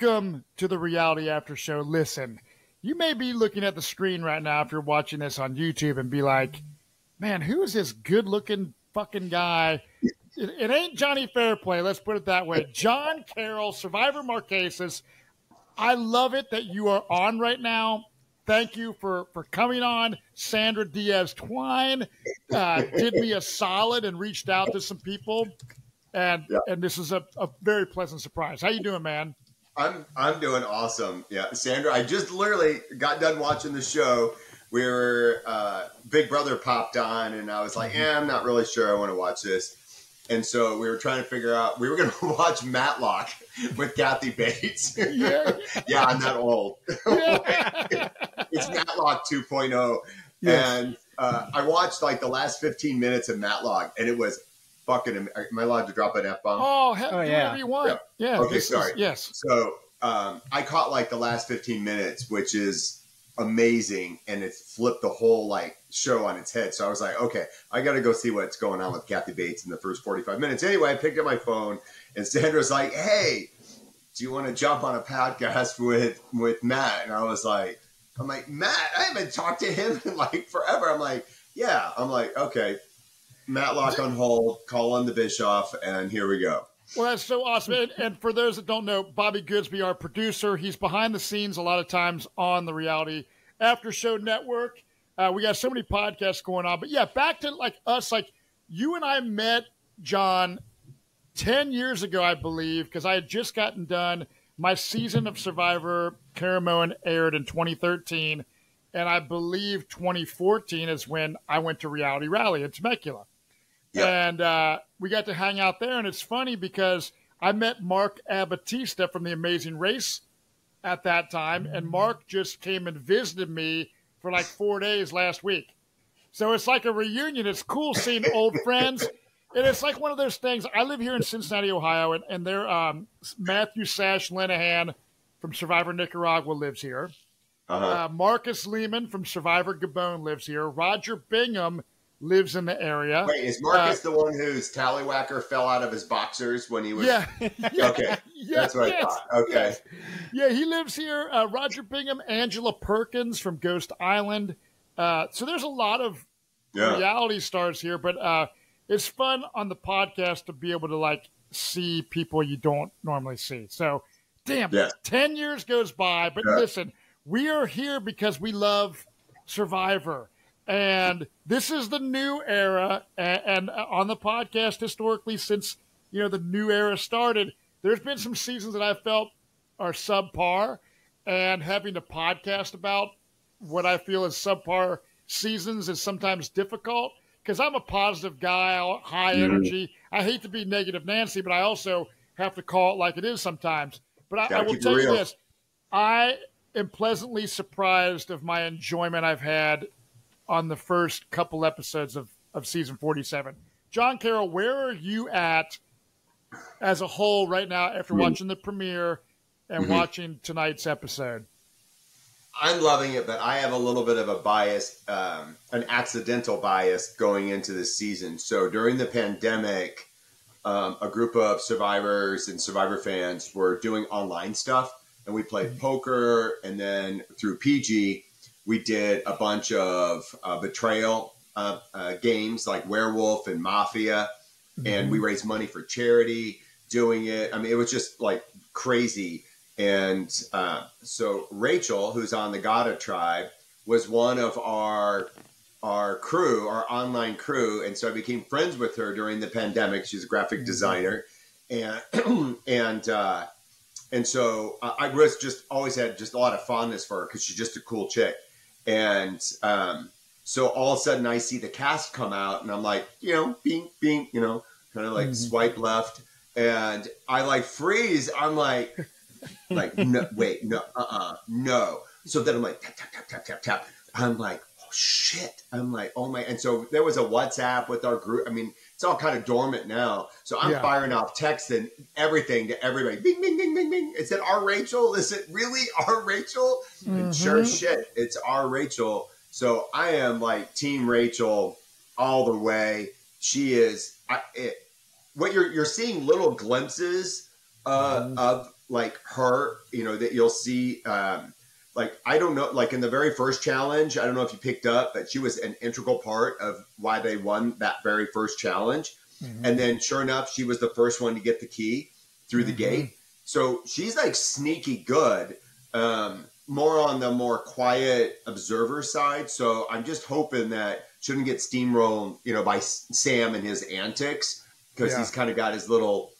Welcome to the Reality After Show. Listen, you may be looking at the screen right now if you're watching this on YouTube and be like, man, who is this good-looking fucking guy? It ain't Jonny Fairplay, let's put it that way. John Carroll, Survivor Marquesas. I love it that you are on right now. Thank you for coming on. Sandra Diaz-Twine did me a solid and reached out to some people. And this is a very pleasant surprise. How you doing, man? I'm doing awesome. Yeah, Sandra, I just literally got done watching the show. We were Big Brother popped on, and I was like, I'm not really sure I want to watch this. And so we were trying to figure out, we were going to watch Matlock with Kathy Bates. Yeah, I'm not old. It's Matlock 2.0. Yes. And I watched like the last 15 minutes of Matlock, and it was fucking, am I allowed to drop an F-bomb? Oh, hell, whatever you want. Yeah. Okay, sorry. Yes. So I caught like the last 15 minutes, which is amazing, and it flipped the whole like show on its head. So I was like, okay, I got to go see what's going on with Kathy Bates in the first 45 minutes. Anyway, I picked up my phone, and Sandra's like, hey, do you want to jump on a podcast with Matt? And I was like, Matt, I haven't talked to him in like forever. I'm like, yeah. I'm like, okay, Matlock on hold, call on the Bischoff, and here we go. Well, that's so awesome. And for those that don't know, Bobby Goodsby, our producer, he's behind the scenes a lot of times on the Reality After Show Network. We got so many podcasts going on. But, yeah, back to, like, us. Like, you and I met, John, 10 years ago, I believe, because I had just gotten done. My season of Survivor Caramoan aired in 2013. And I believe 2014 is when I went to Reality Rally in Temecula. Yep. And we got to hang out there. And it's funny because I met Mark Abatista from The Amazing Race at that time. And Mark just came and visited me for like 4 days last week. So it's like a reunion. It's cool seeing old friends. And it's like one of those things. I live here in Cincinnati, Ohio, and they're Matthew Sash Lenahan from Survivor Nicaragua lives here. Marcus Lehman from Survivor Gabon lives here. Roger Bingham lives in the area. Wait, is Marcus the one whose tallywhacker fell out of his boxers when he was... Yeah. Okay. That's what I thought. Okay. Yes. Yeah, he lives here. Roger Bingham, Angela Perkins from Ghost Island. So there's a lot of reality stars here, but it's fun on the podcast to be able to, like, see people you don't normally see. So, 10 years goes by, but listen, we are here because we love Survivor. And this is the new era. And on the podcast, historically, since, the new era started, there's been some seasons that I felt are subpar. And having to podcast about what I feel is subpar seasons is sometimes difficult. Because I'm a positive guy, high energy. I hate to be negative Nancy, but I also have to call it like it is sometimes. But I will tell you this. I am pleasantly surprised of my enjoyment I've had on the first couple episodes of season 47. John Carroll, where are you at as a whole right now after watching the premiere and watching tonight's episode? I'm loving it, but I have a little bit of a bias, an accidental bias going into this season. So during the pandemic, a group of survivors and Survivor fans were doing online stuff, and we played poker, and then through PG, we did a bunch of betrayal games like Werewolf and Mafia, and we raised money for charity doing it. I mean, it was just like crazy. And so Rachel, who's on the Gada tribe, was one of our crew, our online crew. And so I became friends with her during the pandemic. She's a graphic designer. And so I was just always had just a lot of fondness for her because she's just a cool chick. And so all of a sudden I see the cast come out and I'm like, bing, bing, kind of like swipe left. And I like freeze. I'm like, no, wait, no, no. So then I'm like, tap, tap, tap, tap, tap, tap. I'm like, oh, shit. I'm like, oh, my. And so there was a WhatsApp with our group. I mean, it's all kind of dormant now. So I'm firing off texts and everything to everybody. Bing, bing, bing, bing, bing. Is it our Rachel? Is it really our Rachel? And sure shit, it's our Rachel. So I am like Team Rachel all the way. She is what you're seeing little glimpses of like her, that you'll see, like, I don't know, like in the very first challenge, I don't know if you picked up, but she was an integral part of why they won that very first challenge. Mm-hmm. And then sure enough, she was the first one to get the key through the gate. So she's like sneaky good, more on the more quiet observer side. So I'm just hoping that she shouldn't get steamrolled, by Sam and his antics, because he's kind of got his little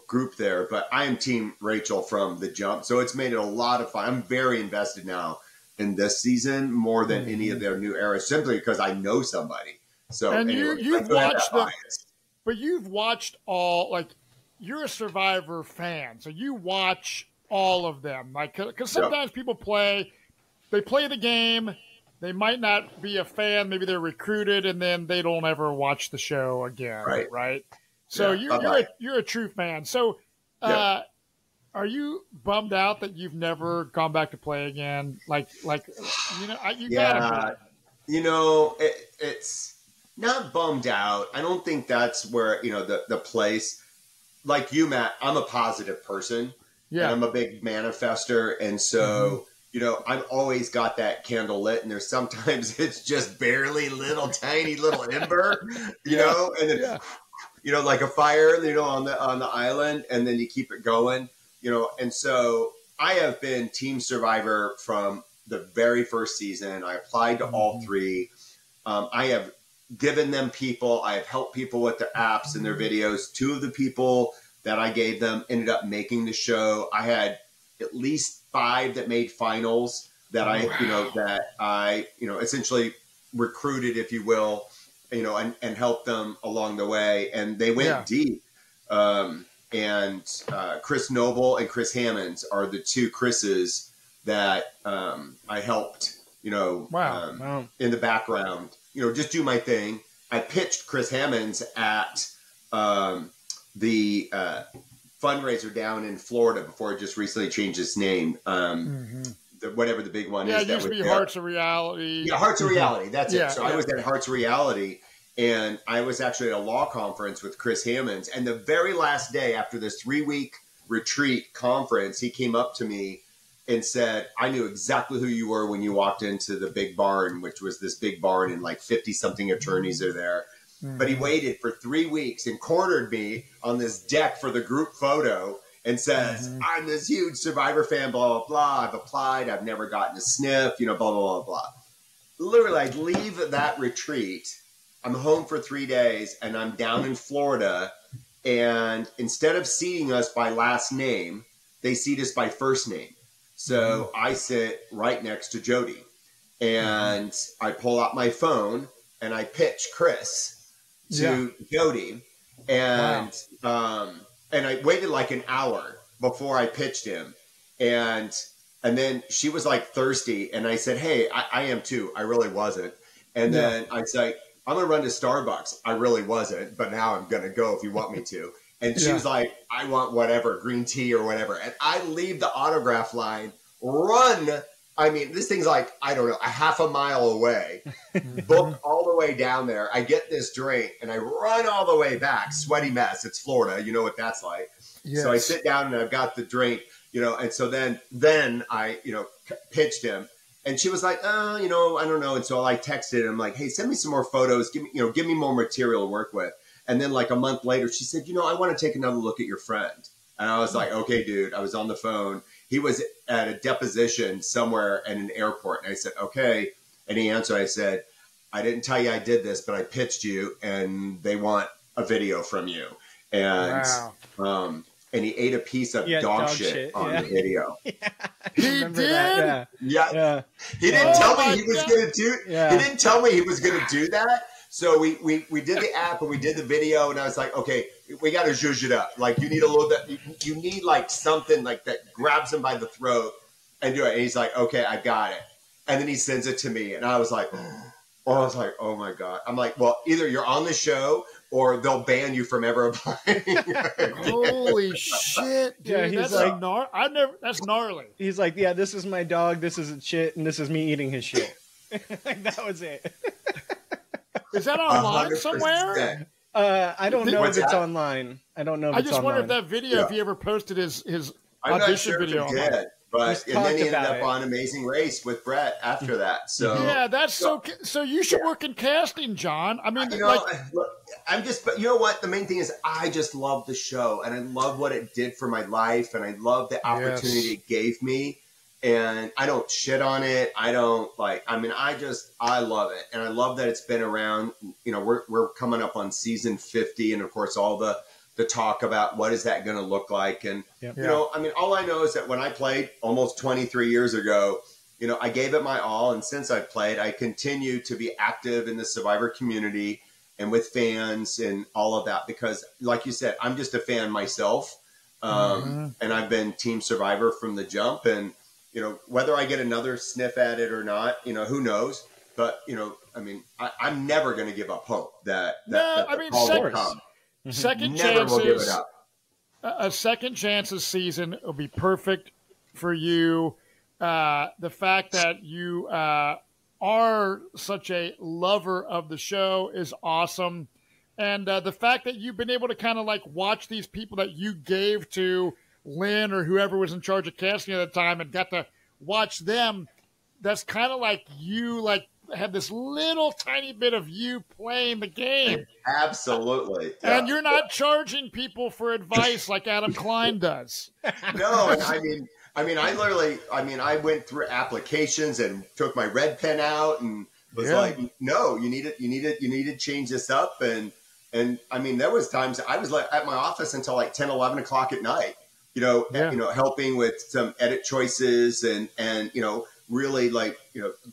group there. But I am team Rachel from the jump. So it's made it a lot of fun. I'm very invested now in this season more than any of their new eras, simply because I know somebody. So and anyway, you've watched but you've watched all, like, you're a Survivor fan, so you watch all of them. Like, because sometimes people play the game, they might not be a fan, maybe they're recruited, and then they don't ever watch the show again, right? So you're a true fan. So are you bummed out that you've never gone back to play again? You gotta be. It's not bummed out. I don't think that's where, the place, like you, Matt, I'm a positive person. Yeah. And I'm a big manifester. And so, I've always got that candle lit, and there's sometimes it's just barely tiny little ember, and then, like a fire, on the island, and then you keep it going, and so I have been Team Survivor from the very first season. I applied to all three. I have given them people. I have helped people with their apps and their videos. Two of the people that I gave them ended up making the show. I had at least 5 that made finals that I essentially recruited, if you will, and helped them along the way. And they went deep. And Chris Noble and Chris Hammonds are the 2 Chris's that I helped, in the background, just do my thing. I pitched Chris Hammonds at the fundraiser down in Florida before it just recently changed its name. Whatever the big one is. Yeah, it used to be Hearts of Reality. Yeah, Hearts of Reality. That's it. So I was at Hearts of Reality, and I was actually at a law conference with Chris Hammonds. And the very last day after this 3-week retreat conference, he came up to me and said, I knew exactly who you were when you walked into the big barn, which was this big barn, and like 50-something attorneys are there. But he waited for 3 weeks and cornered me on this deck for the group photo and says, I'm this huge Survivor fan, blah, blah, blah. I've applied. I've never gotten a sniff, blah, blah, blah, blah. Literally, I'd leave that retreat. I'm home for 3 days, and I'm down in Florida. And instead of seating us by last name, they seat us by first name. So I sit right next to Jody. And I pull out my phone, and I pitch Chris to Jody, and I waited like an hour before I pitched him, and then she was like thirsty, and I said, hey, I am too. I really wasn't. And then I'd say, I'm gonna run to Starbucks. I really wasn't, but now I'm gonna go if you want me to. And she was like, I want whatever, green tea or whatever. And I leave the autograph line, run. I mean, this thing's like, I don't know, a half a mile away, book all the way down there. I get this drink, and I run all the way back. Sweaty mess. It's Florida. You know what that's like. Yes. So I sit down, and I've got the drink, and so then I, pitched him. And she was like, I don't know. And so I texted him like, hey, send me some more photos. Give me more material to work with. And then like a month later, she said, I want to take another look at your friend. And I was like, okay, dude. I was on the phone. He was at a deposition somewhere at an airport. And I said, okay. And he answered, I said, I didn't tell you I did this, but I pitched you, and they want a video from you. And and he ate a piece of dog shit on the video. He did? Yeah. He didn't tell me he was going to do He didn't tell me he was going to do that. So we did the app, and we did the video, and I was like, okay, we got to zhuzh it up. Like, you need a little bit, you need like something like that grabs him by the throat and do it. And he's like, okay, I got it. And then he sends it to me, and I was like, oh my God. I'm like, well, either you're on the show or they'll ban you from ever applying. Holy shit, dude. Yeah, he's that's like, that's gnarly. He's like, yeah, this is my dog, this is shit, and this is me eating his shit. Like, that was it. Is that online 100%. Somewhere? I don't know if it's online. I don't know if it's online. I just wonder if that video, if he ever posted his I'm not audition sure if video. he did, but and then he ended up it. on Amazing Race with Brett after that. So yeah, that's so you should work in casting, John. I mean, look, I'm just, but you know what? The main thing is I just love the show and I love what it did for my life and I love the opportunity it gave me. And I don't shit on it. I don't I love it. And I love that it's been around. You know, we're coming up on season 50 and of course all the talk about what is that going to look like. And, you know, I mean, all I know is that when I played almost 23 years ago, you know, I gave it my all. And since I've played, I continue to be active in the Survivor community and with fans and all of that, because like you said, I'm just a fan myself. And I've been Team Survivor from the jump. And, you know, whether I get another sniff at it or not, you know, who knows? But, you know, I mean, I'm never going to give up hope that will come. Second Never chances, will give it up. A second chances season will be perfect for you. The fact that you are such a lover of the show is awesome. And the fact that you've been able to kind of like watch these people that you gave to Lynn or whoever was in charge of casting at the time and got to watch them, that's kind of like you have this little tiny bit of you playing the game. Absolutely. Yeah. And you're not charging people for advice like Adam Klein does. No, I went through applications and took my red pen out and was like, no, you need to change this up. And I mean, there was times I was at my office until like 10, 11 o'clock at night, you know, helping with some edit choices and, you know, really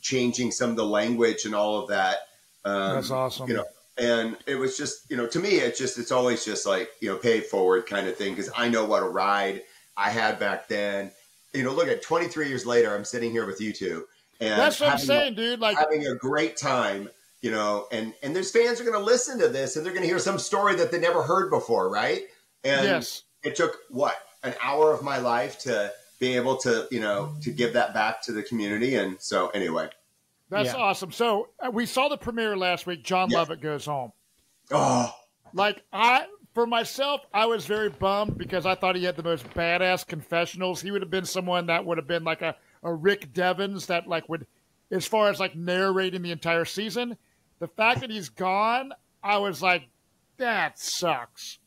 changing some of the language and all of that. That's awesome. You know, and it was just, you know, to me, it's always just like, you know, pay it forward kind of thing. Cause I know what a ride I had back then. You know, look at 23 years later, I'm sitting here with you two and that's what I'm saying, dude. Like having a great time, you know, and there's fans are going to listen to this and they're going to hear some story that they never heard before. Right. And it took an hour of my life to be able to, you know, to give that back to the community. And so anyway. That's awesome. So we saw the premiere last week. John Lovett goes home. Oh. For myself, I was very bummed because I thought he had the most badass confessionals. He would have been someone that would have been like a Rick Devens that would, as far as narrating the entire season. The fact that he's gone, I was like, that sucks.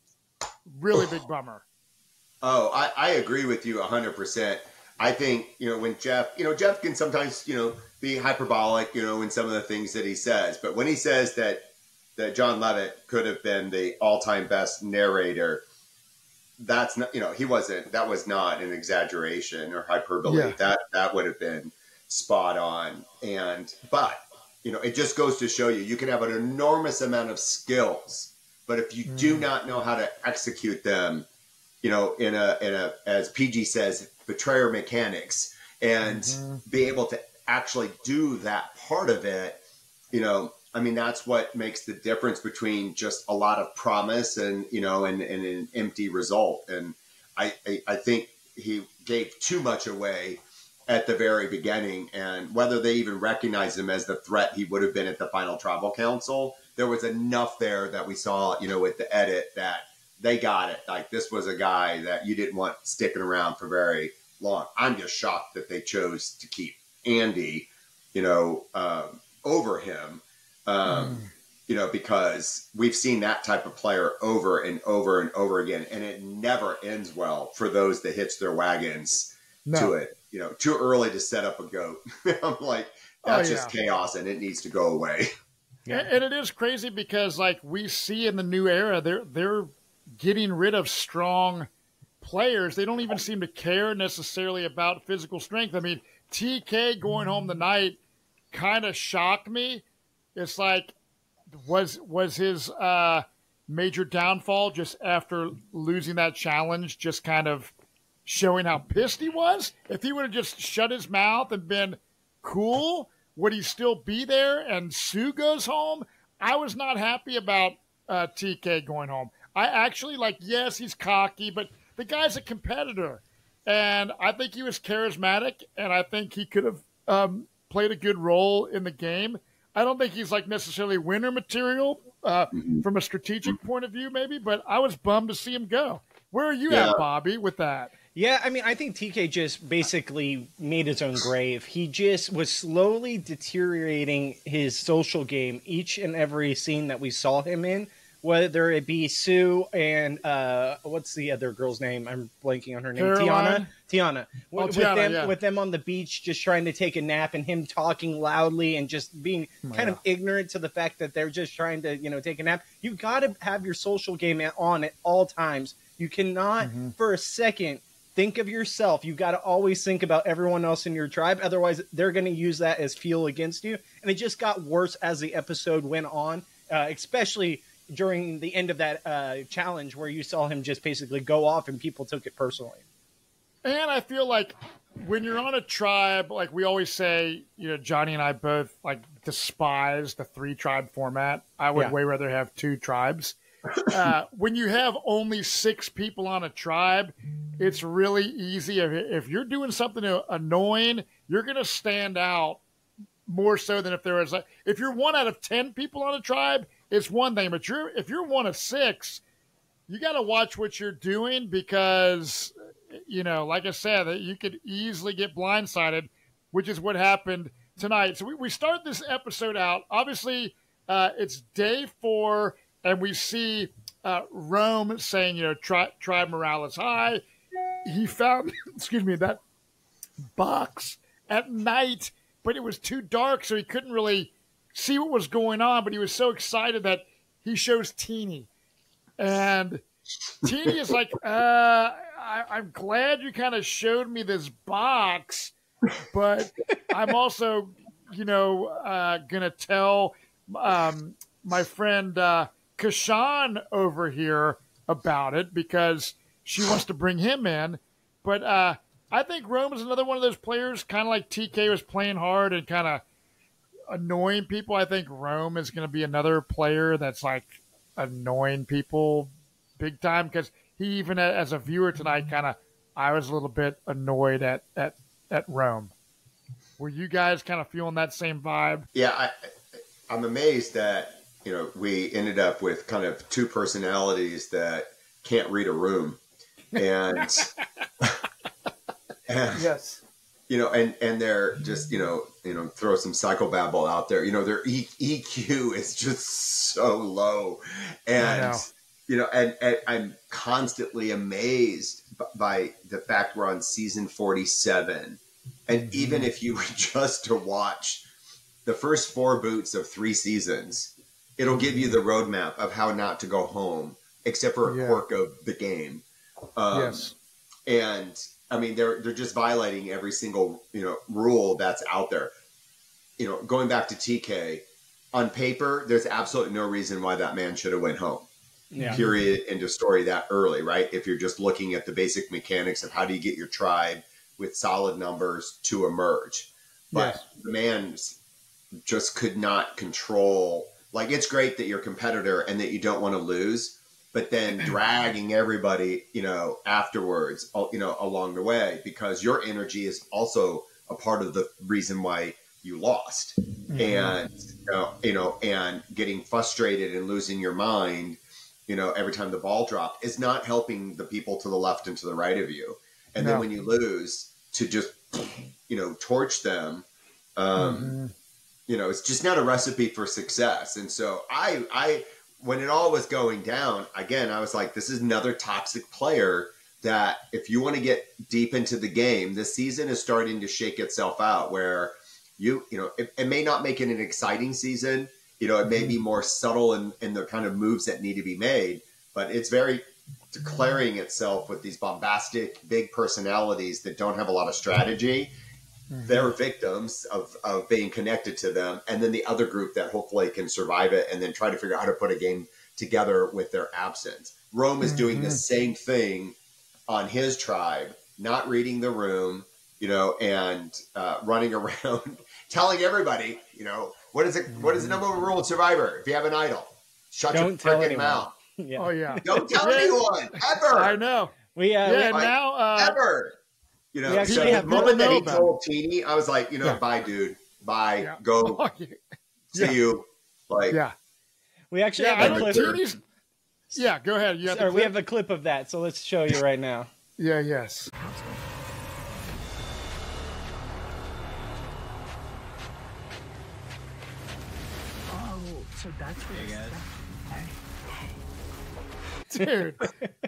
Really big bummer. Oh, I agree with you 100%. I think, you know, when Jeff can sometimes, you know, be hyperbolic, you know, in some of the things that he says. But when he says that John Lovett could have been the all-time best narrator, that's not, you know, that was not an exaggeration or hyperbole. Yeah. That would have been spot on. But, you know, it just goes to show you can have an enormous amount of skills, but if you do not know how to execute them, you know, in a as PG says, betrayer mechanics, and be able to actually do that part of it, you know, I mean, that's what makes the difference between just a lot of promise and, you know, and an empty result. And I think he gave too much away at the very beginning, and whether they even recognized him as the threat he would have been at the final tribal council, there was enough there that we saw, you know, with the edit that they got it. Like, this was a guy that you didn't want sticking around for very long. I'm just shocked that they chose to keep Andy, you know, over him, you know, because we've seen that type of player over and over and over again, and it never ends well for those that hitch their wagons to it. You know, too early to set up a goat. I'm like, that's just chaos, and it needs to go away. Yeah. And it is crazy because, we see in the new era, they're getting rid of strong players. They don't even seem to care necessarily about physical strength. I mean, TK going home tonight kind of shocked me. It's like, was his major downfall just after losing that challenge, just kind of showing how pissed he was? If he would have just shut his mouth and been cool, would he still be there? And Sue goes home. I was not happy about TK going home. I actually, yes, he's cocky, but the guy's a competitor. And I think he was charismatic, and I think he could have played a good role in the game. I don't think he's necessarily winner material from a strategic point of view, maybe, but I was bummed to see him go. Where are you at, Bobby, with that? Yeah, I mean, I think TK just basically made his own grave. He just was slowly deteriorating his social game each and every scene that we saw him in, whether it be Sue and what's the other girl's name? I'm blanking on her name. Caroline? Tiana. Tiana, with them on the beach just trying to take a nap and him talking loudly and just being kind of ignorant to the fact that they're just trying to, take a nap. You got to have your social game on at all times. You cannot for a second think of yourself. You've got to always think about everyone else in your tribe. Otherwise, they're going to use that as fuel against you. And it just got worse as the episode went on, especially during the end of that challenge where you saw him just basically go off and people took it personally. And I feel like when you're on a tribe, like we always say, Johnny and I both despise the 3-tribe format. I would way rather have 2 tribes. When you have only 6 people on a tribe, it's really easy. If you're doing something annoying, you're going to stand out more so than if there was if you're 1 out of 10 people on a tribe, it's one thing. But if you're 1 of 6, you got to watch what you're doing because, like I said, you could easily get blindsided, which is what happened tonight. So we start this episode out. Obviously, it's day 4. And we see Rome saying, tribe morale is high. He found, that box at night, but it was too dark, so he couldn't really see what was going on. But he was so excited that he shows Teeny. And Teeny is like, I'm glad you kind of showed me this box, but I'm also, going to tell my friend Kashan over here about it because she wants to bring him in. But I think Rome is another one of those players, kind of like TK was playing hard and kind of annoying people. I think Rome is going to be another player that's annoying people big time because he, even as a viewer tonight, I was a little bit annoyed at Rome. Were you guys kind of feeling that same vibe? Yeah, I'm amazed that we ended up with kind of 2 personalities that can't read a room, and yes, and they're just throw some psychobabble out there. Their EQ is just so low, and and I'm constantly amazed by the fact we're on season 47, and even if you were just to watch the first 4 boots of 3 seasons. It'll give you the roadmap of how not to go home, except for a quirk of the game. Yes. And I mean, they're just violating every single, rule that's out there. Going back to TK, on paper, there's absolutely no reason why that man should have went home. Yeah. Period. End of story that early, right? If you're just looking at the basic mechanics of how do you get your tribe with solid numbers to emerge. But the man just could not control. It's great that you're a competitor and that you don't want to lose, but then dragging everybody, afterwards, along the way, because your energy is also a part of the reason why you lost. And, and getting frustrated and losing your mind, every time the ball dropped is not helping the people to the left and to the right of you. And then when you lose, to just, torch them, it's just not a recipe for success. And so I when it all was going down, again, I was like, this is another toxic player that if you want to get deep into the game, this season is starting to shake itself out where it may not make it an exciting season. It may be more subtle in the kind of moves that need to be made, but it's very declaring itself with these bombastic, big personalities that don't have a lot of strategy. They're victims of being connected to them. And then the other group that hopefully can survive it and then try to figure out how to put a game together with their absence. Rome is doing the same thing on his tribe, not reading the room, and running around telling everybody, what is the number 1 rule of Survivor? If you have an idol, shut your freaking mouth. Yeah. Oh, yeah. Don't tell anyone, ever. I know. Now, ever. We So actually the moment that he told Teeny, I was like, bye, dude. Bye. Yeah. Go. See you. We actually have a clip. Yeah, go ahead. We have a clip of that, so let's show you right now. Yeah, yes. So that's what Hey, guys. Dude,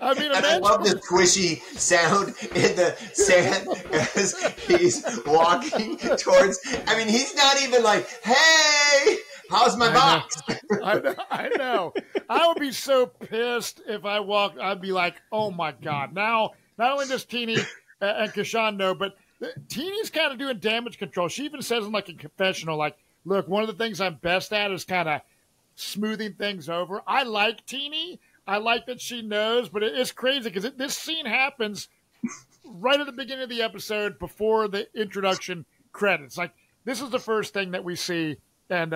I mean, And I love the squishy sound in the sand as he's walking towards. I mean, he's not even like, "Hey, how's my box?" I know. I would be so pissed if I walked. I'd be like, "Oh my god!" Now, not only does Teeny and Kashan know, but Teeny's kind of doing damage control. She even says in like a confessional, like, "Look, one of the things I'm best at is kind of smoothing things over." I like Teeny. I like that she knows, but it's crazy because this scene happens right at the beginning of the episode before the introduction credits. Like, this is the first thing that we see, and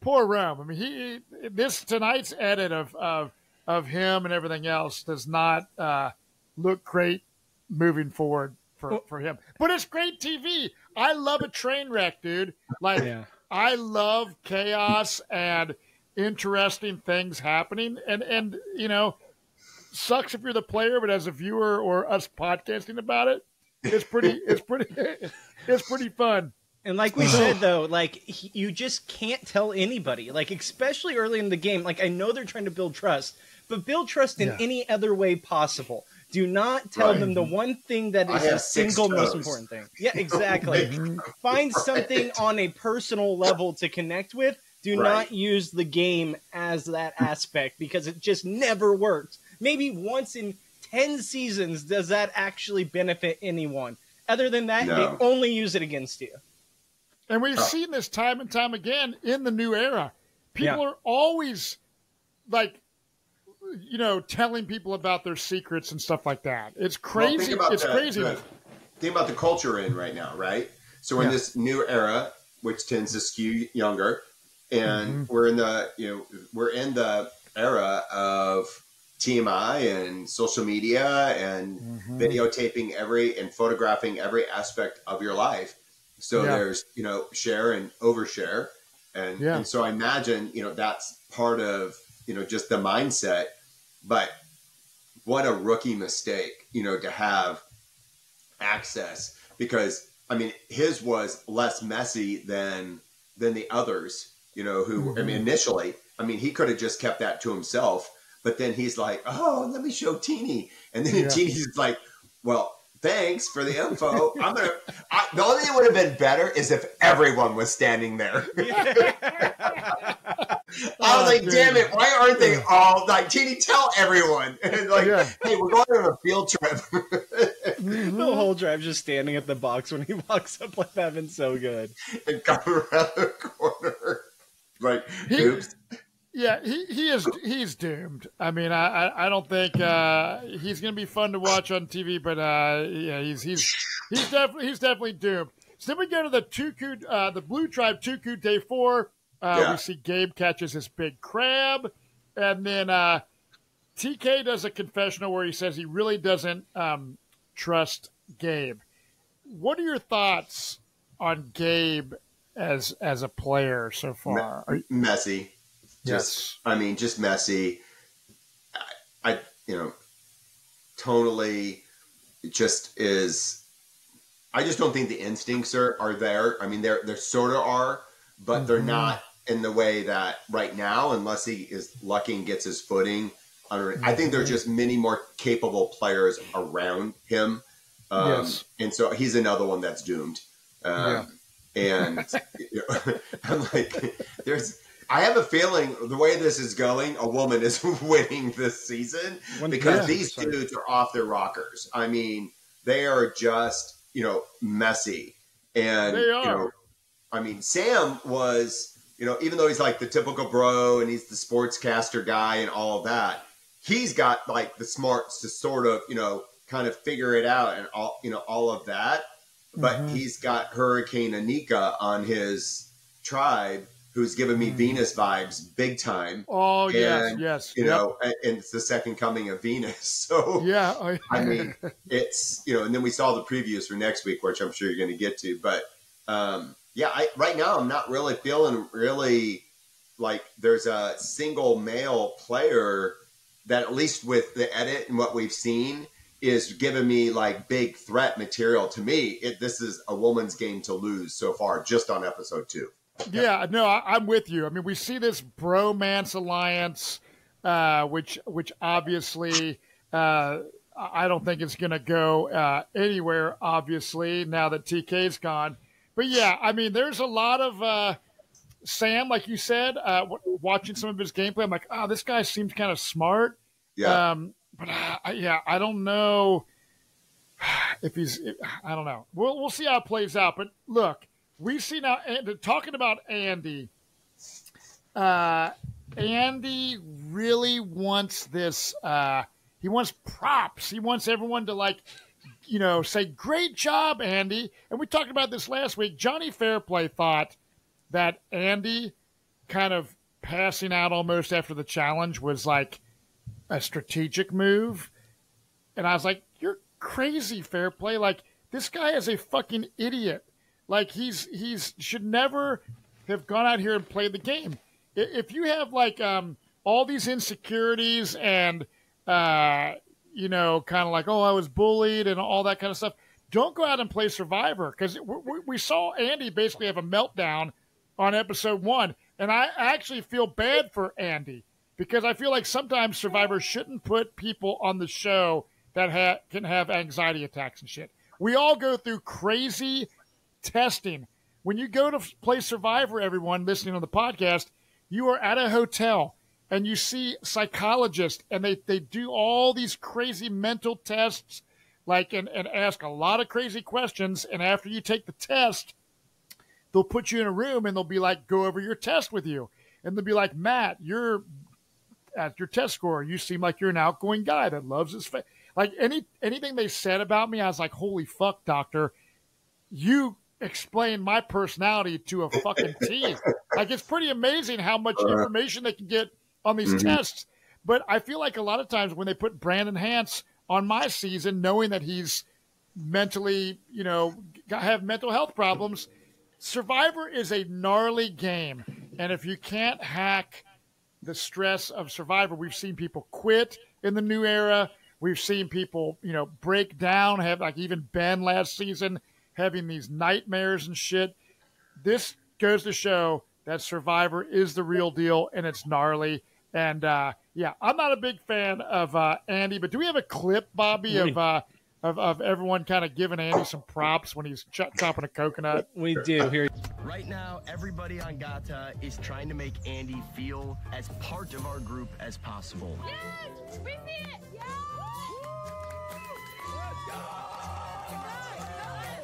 poor Rome. I mean, this tonight's edit of him and everything else does not look great moving forward for him. But it's great TV. I love a train wreck, dude. Like, I love chaos and interesting things happening, and you know, sucks if you're the player, but as a viewer or us podcasting about it, it's pretty fun. And like we said, though, like, you just can't tell anybody, like, especially early in the game. Like, I know they're trying to build trust, but build trust in any other way possible. Do not tell them the one thing that is the single most important thing. Yeah, exactly. Find something on a personal level to connect with. Do not use the game as that aspect, because it just never works. Maybe once in 10 seasons does that actually benefit anyone. Other than that, they only use it against you. And we've seen this time and time again in the new era. People are always, like, you know, telling people about their secrets and stuff like that. It's crazy. Well, crazy. Think about the culture we're in right now, right? So in this new era, which tends to skew younger, and we're in the era of TMI and social media and videotaping and photographing every aspect of your life. So there's, you know, share and overshare. And so I imagine, you know, that's part of, you know, just the mindset. But what a rookie mistake, you know, to have access, because I mean, his was less messy than the others, you know, who, I mean, initially, I mean, he could have just kept that to himself, but then he's like, "Oh, let me show Teeny." And then Teeny's like, "Well, thanks for the info. The only thing that would have been better is if everyone was standing there." I was like, "Damn it, why aren't they all like, Teeny, tell everyone." And like, "Hey, we're going on a field trip." The whole drive just standing at the box when he walks up like that, been so good. And come around the corner. Like, oops. Yeah, he's doomed. I mean, I don't think he's going to be fun to watch on TV, but he's definitely doomed. So then we go to the Blue Tribe Tuku Day 4. We see Gabe catches his big crab, and then TK does a confessional where he says he really doesn't trust Gabe. What are your thoughts on Gabe as a player so far? Messy. Yes. Just messy. I tonally just is. I just don't think the instincts are there. I mean, there sort of are, but they're not in the way that right now, unless he is lucky and gets his footing. I think there's just many more capable players around him. And so he's another one that's doomed. And I'm like, I have a feeling the way this is going, a woman is winning this season, because these dudes are off their rockers. I mean, they are just, you know, messy. And, they are. You know, I mean, Sam was, you know, even though he's like the typical bro and he's the sportscaster guy and all of that, he's got like the smarts to sort of, you know, kind of figure it out and all, you know, all of that. But he's got Hurricane Anika on his tribe, who's giving me Venus vibes big time. Oh, and, yes. You know, and it's the second coming of Venus. So, I mean, it's, you know, and then we saw the previews for next week, which I'm sure you're going to get to. But, right now I'm not really feeling like there's a single male player that, at least with the edit and what we've seen, is giving me like big threat material. To me, this is a woman's game to lose so far, just on episode 2. Yeah, no, I'm with you. I mean, we see this bromance alliance, which obviously I don't think it's going to go anywhere, obviously, now that TK's gone. But yeah, I mean, there's a lot of Sam, like you said, watching some of his gameplay. I'm like, this guy seems kind of smart. Yeah. But I don't know if he's. I don't know. We'll see how it plays out. But look, we see now. Talking about Andy, Andy really wants this. He wants props. He wants everyone to say, "Great job, Andy." And we talked about this last week. Jonny Fairplay thought that Andy kind of passing out almost after the challenge was like a strategic move. And I was like, you're crazy, Fairplay. Like, this guy is a fucking idiot. Like, he's should never have gone out here and played the game. If you have all these insecurities and kind of like, I was bullied and all that kind of stuff, don't go out and play Survivor, because we saw Andy basically have a meltdown on episode 1. And I actually feel bad for Andy, because I feel like sometimes Survivor shouldn't put people on the show that can have anxiety attacks and shit. We all go through crazy testing. When you go to play Survivor, everyone listening on the podcast, you are at a hotel and you see psychologists, and they do all these crazy mental tests, and ask a lot of crazy questions. And after you take the test, they'll put you in a room and they'll be like, go over your test with you. And they'll be like, Matt, at your test score, you seem like you're an outgoing guy that loves his face. Like, anything they said about me, I was like, holy fuck, doctor, you explain my personality to a fucking T. Like, it's pretty amazing how much information they can get on these tests. But I feel like a lot of times when they put Brandon Hance on my season, knowing that he's mentally, have mental health problems, Survivor is a gnarly game. And if you can't hack the stress of Survivor, we've seen people quit in the new era. We've seen people, break down, have even Ben last season having these nightmares and shit. This goes to show that Survivor is the real deal, and it's gnarly. And I'm not a big fan of Andy, but do we have a clip, Bobby, of everyone kind of giving Andy some props when he's chopping a coconut? We do here. Right now, everybody on Gata is trying to make Andy feel as part of our group as possible. Yes! We see it! Yes! Let's go!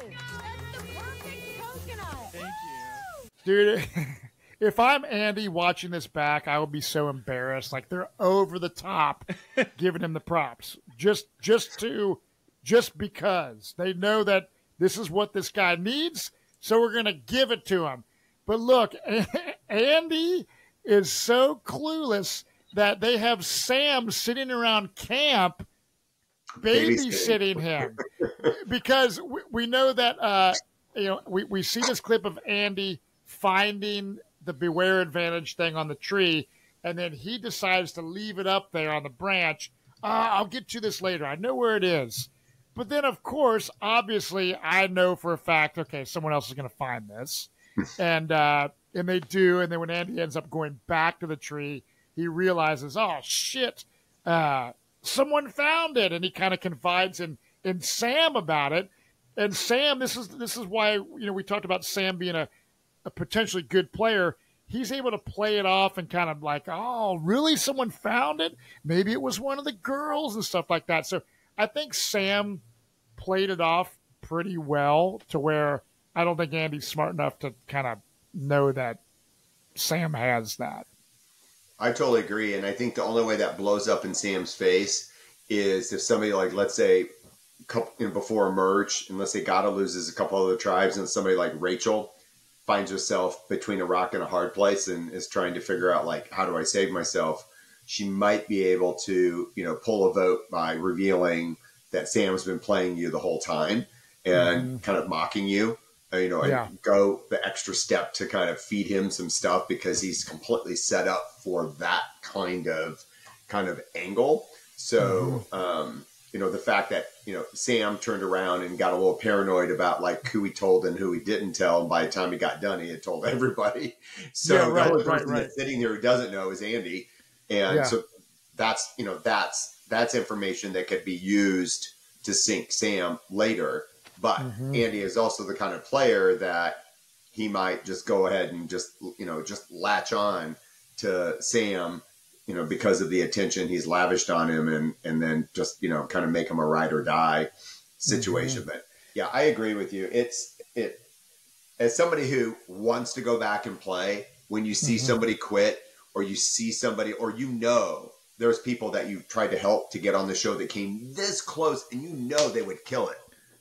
That's the perfect coconut! Thank you. Dude, if I'm Andy watching this back, I would be so embarrassed. Like, they're over the top giving him the props. Just because they know that this is what this guy needs, so we're going to give it to him. But look, Andy is so clueless that they have Sam sitting around camp babysitting him. Because we know that, we see this clip of Andy finding the Beware Advantage thing on the tree, and then he decides to leave it up there on the branch. I'll get to this later. I know where it is. But then, of course, obviously, I know for a fact, okay, someone else is going to find this. And they do. And then when Andy ends up going back to the tree, he realizes, oh, shit, someone found it. And he kind of confides in Sam about it. And Sam, this is why, we talked about Sam being a potentially good player. He's able to play it off and kind of like, oh, really? Someone found it? Maybe it was one of the girls and stuff like that. So I think Sam played it off pretty well to where I don't think Andy's smart enough to kind of know that Sam has that. I totally agree. And I think the only way that blows up in Sam's face is if somebody, like, let's say, before a merge, and let's say Gata loses a couple other tribes, and somebody like Rachel finds herself between a rock and a hard place and is trying to figure out, like, how do I save myself? She might be able to, pull a vote by revealing that Sam's been playing you the whole time and kind of mocking you, and go the extra step to kind of feed him some stuff because he's completely set up for that kind of angle. So the fact that, Sam turned around and got a little paranoid about like who he told and who he didn't tell. And by the time he got done, he had told everybody. So the only person that's sitting there who doesn't know is Andy. And so that's information that could be used to sink Sam later. But Andy is also the kind of player that he might just go ahead and just latch on to Sam, because of the attention he's lavished on him, and then just, kind of make him a ride or die situation. But yeah, I agree with you. As somebody who wants to go back and play, when you see somebody quit, or you see somebody, or there's people that you tried to help to get on the show that came this close, and they would kill it,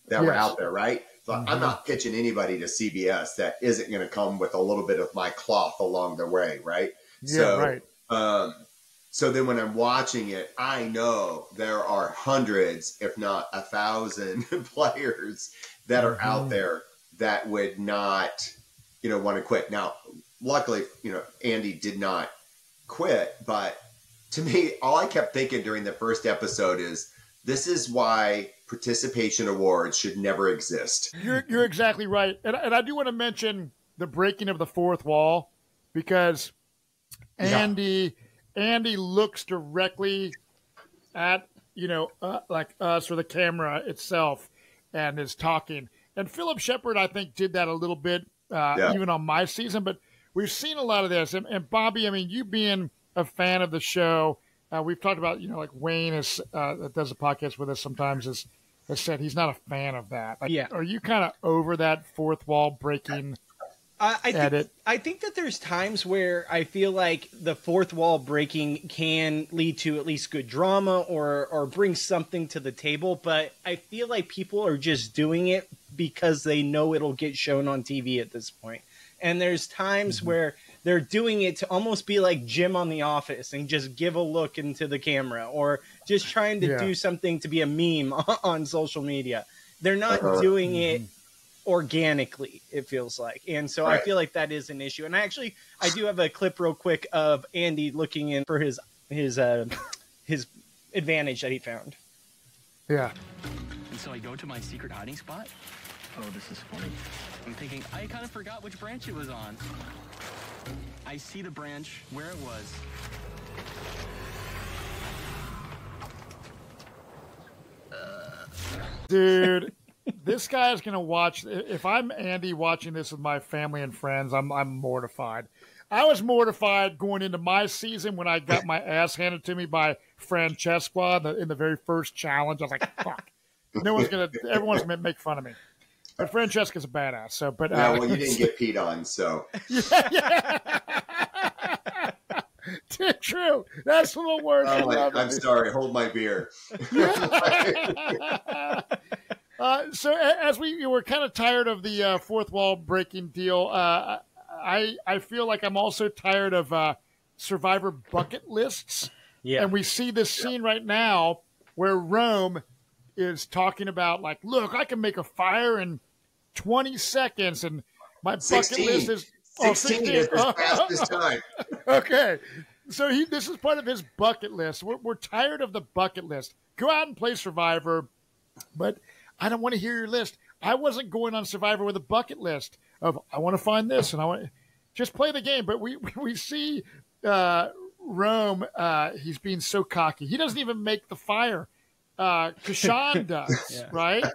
that were out there, right? So I'm not pitching anybody to CBS that isn't going to come with a little bit of my cloth along the way, right? So then when I'm watching it, I know there are hundreds, if not 1,000 players that are out there that would not, want to quit. Now, luckily, Andy did not quit, but to me, all I kept thinking during the first episode is, this is why participation awards should never exist. You're exactly right. And I do want to mention the breaking of the fourth wall, because Andy looks directly at, like us or the camera itself, and is talking. And Philip Shepard, I think, did that a little bit, even on my season. But we've seen a lot of this. And Bobby, I mean, you being a fan of the show, we've talked about, like Wayne that does a podcast with us sometimes has said he's not a fan of that. Like, are you kind of over that fourth wall breaking edit? I think that there's times where I feel like the fourth wall breaking can lead to at least good drama or bring something to the table. But I feel like people are just doing it because they know it'll get shown on TV at this point. And there's times where they're doing it to almost be like Jim on The Office and just give a look into the camera, or just trying to do something to be a meme on social media. They're not doing it organically, it feels like. And so I feel like that is an issue. And I do have a clip real quick of Andy looking in for his advantage that he found. Yeah. And so I go to my secret hiding spot. Oh, this is funny. I'm thinking, I kind of forgot which branch it was on. I see the branch where it was. Dude, this guy is going to watch. If I'm Andy watching this with my family and friends, I'm mortified. I was mortified going into my season when I got my ass handed to me by Francesca in the very first challenge. I was like, fuck. Everyone's going to make fun of me. But Francesca's a badass. So, but yeah, well, you didn't get peed on, so true. That's a little worse. I'm sorry. Hold my beer. So, as we were kind of tired of the fourth wall breaking deal, I feel like I'm also tired of Survivor bucket lists. Yeah, and we see this scene right now where Rome is talking about, like, look, I can make a fire in 20 seconds, and my bucket list is 16 is his fastest time. Okay, so this is part of his bucket list. We're tired of the bucket list. Go out and play Survivor, but I don't want to hear your list. I wasn't going on Survivor with a bucket list of I want to find this and I want just play the game. But we see Rome. He's being so cocky. He doesn't even make the fire. Kashan does, right?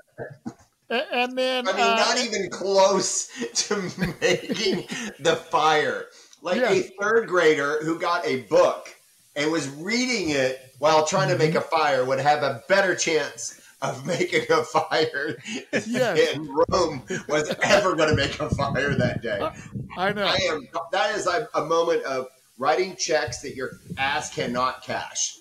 And then not even close to making the fire. Like a third grader who got a book and was reading it while trying to make a fire would have a better chance of making a fire than Rome was ever going to make a fire that day. I know. That is a moment of writing checks that your ass cannot cash.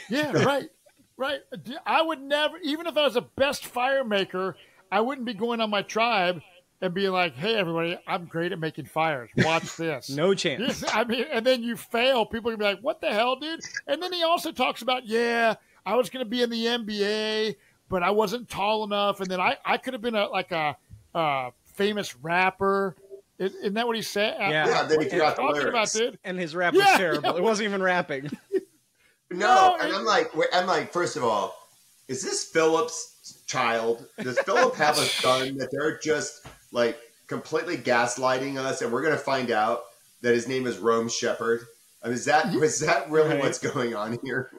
Yeah, right. Right. I would never, even if I was the best fire maker, I wouldn't be going on my tribe and being like, hey, everybody, I'm great at making fires. Watch this. No chance. I mean, and then you fail. People are going to be like, what the hell, dude? And then he also talks about, I was going to be in the NBA, but I wasn't tall enough. And then I could have been a famous rapper. Isn't that what he said? Yeah, then he forgot the lyrics. About, dude? And his rap was terrible. It wasn't even rapping. No, and I'm like, first of all, is this Philip's child? Does Philip have a son that they're just like completely gaslighting us, and we're going to find out that his name is Rome Shepherd? I mean, is that really what's going on here?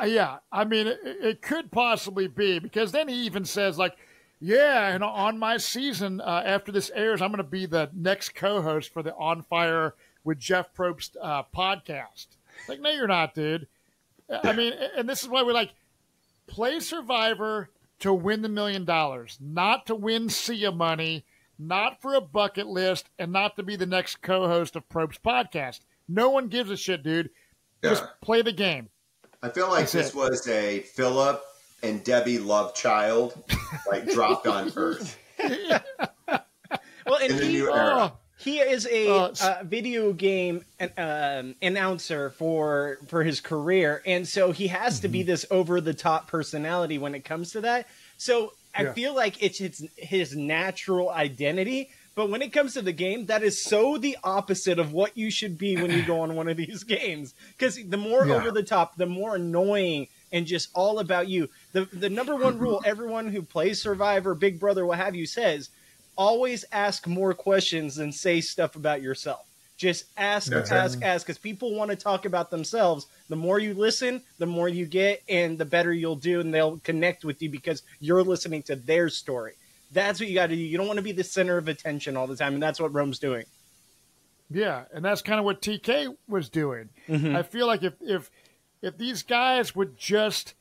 Yeah, I mean, it could possibly be, because then he even says, like, yeah, and on my season, after this airs, I'm going to be the next co-host for the On Fire with Jeff Probst podcast. Like, no, you're not, dude. I mean, and this is why we like, play Survivor to win the $1 million, not to win SIA money, not for a bucket list, and not to be the next co-host of Probst podcast. No one gives a shit, dude. Just play the game. I feel like this was a Philip and Debbie love child, like dropped on Earth. Well, and in the new era. He is a video game announcer for his career, and so he has to be this over-the-top personality when it comes to that. So I feel like it's his natural identity, but when it comes to the game, that is so the opposite of what you should be when you go on one of these games. Because the more over-the-top, the more annoying and just all about you. The number one rule everyone who plays Survivor, Big Brother, what have you, says, always ask more questions than say stuff about yourself. Just ask, because people want to talk about themselves. The more you listen, the more you get, and the better you'll do, and they'll connect with you because you're listening to their story. That's what you got to do. You don't want to be the center of attention all the time, and that's what Rome's doing. Yeah, and that's kind of what TK was doing. I feel like if these guys would just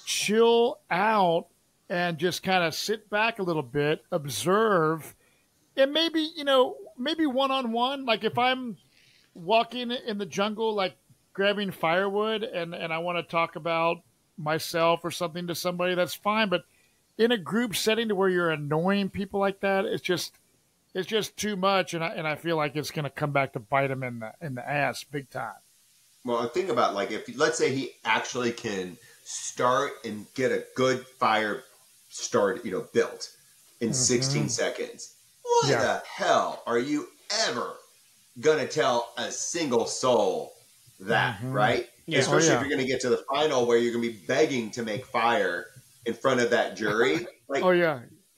chill out and just kind of sit back a little bit, observe, and maybe, maybe one-on-one, like if I'm walking in the jungle, like grabbing firewood and I want to talk about myself or something to somebody, that's fine. But in a group setting to where you're annoying people like that, it's just too much. And I feel like it's going to come back to bite him in the ass big time. Well, think about, like, if let's say he actually can start and get a good fire start, built in 16 seconds. What the hell are you ever going to tell a single soul that, right? Yeah. Especially if you're going to get to the final where you're going to be begging to make fire in front of that jury. Like,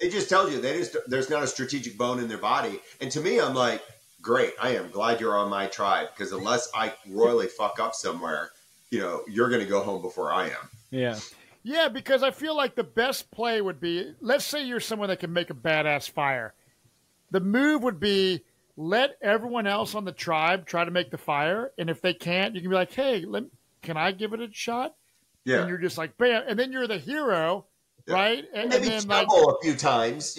it just tells you there's not a strategic bone in their body. And to me, I'm like, great, I am glad you're on my tribe, because unless I royally fuck up somewhere, you're going to go home before I am. Yeah. Yeah, because I feel like the best play would be, let's say you're someone that can make a badass fire. The move would be, let everyone else on the tribe try to make the fire, and if they can't, you can be like, hey, can I give it a shot? Yeah. And you're just like, bam, and then you're the hero, right? And maybe then stumble a few times,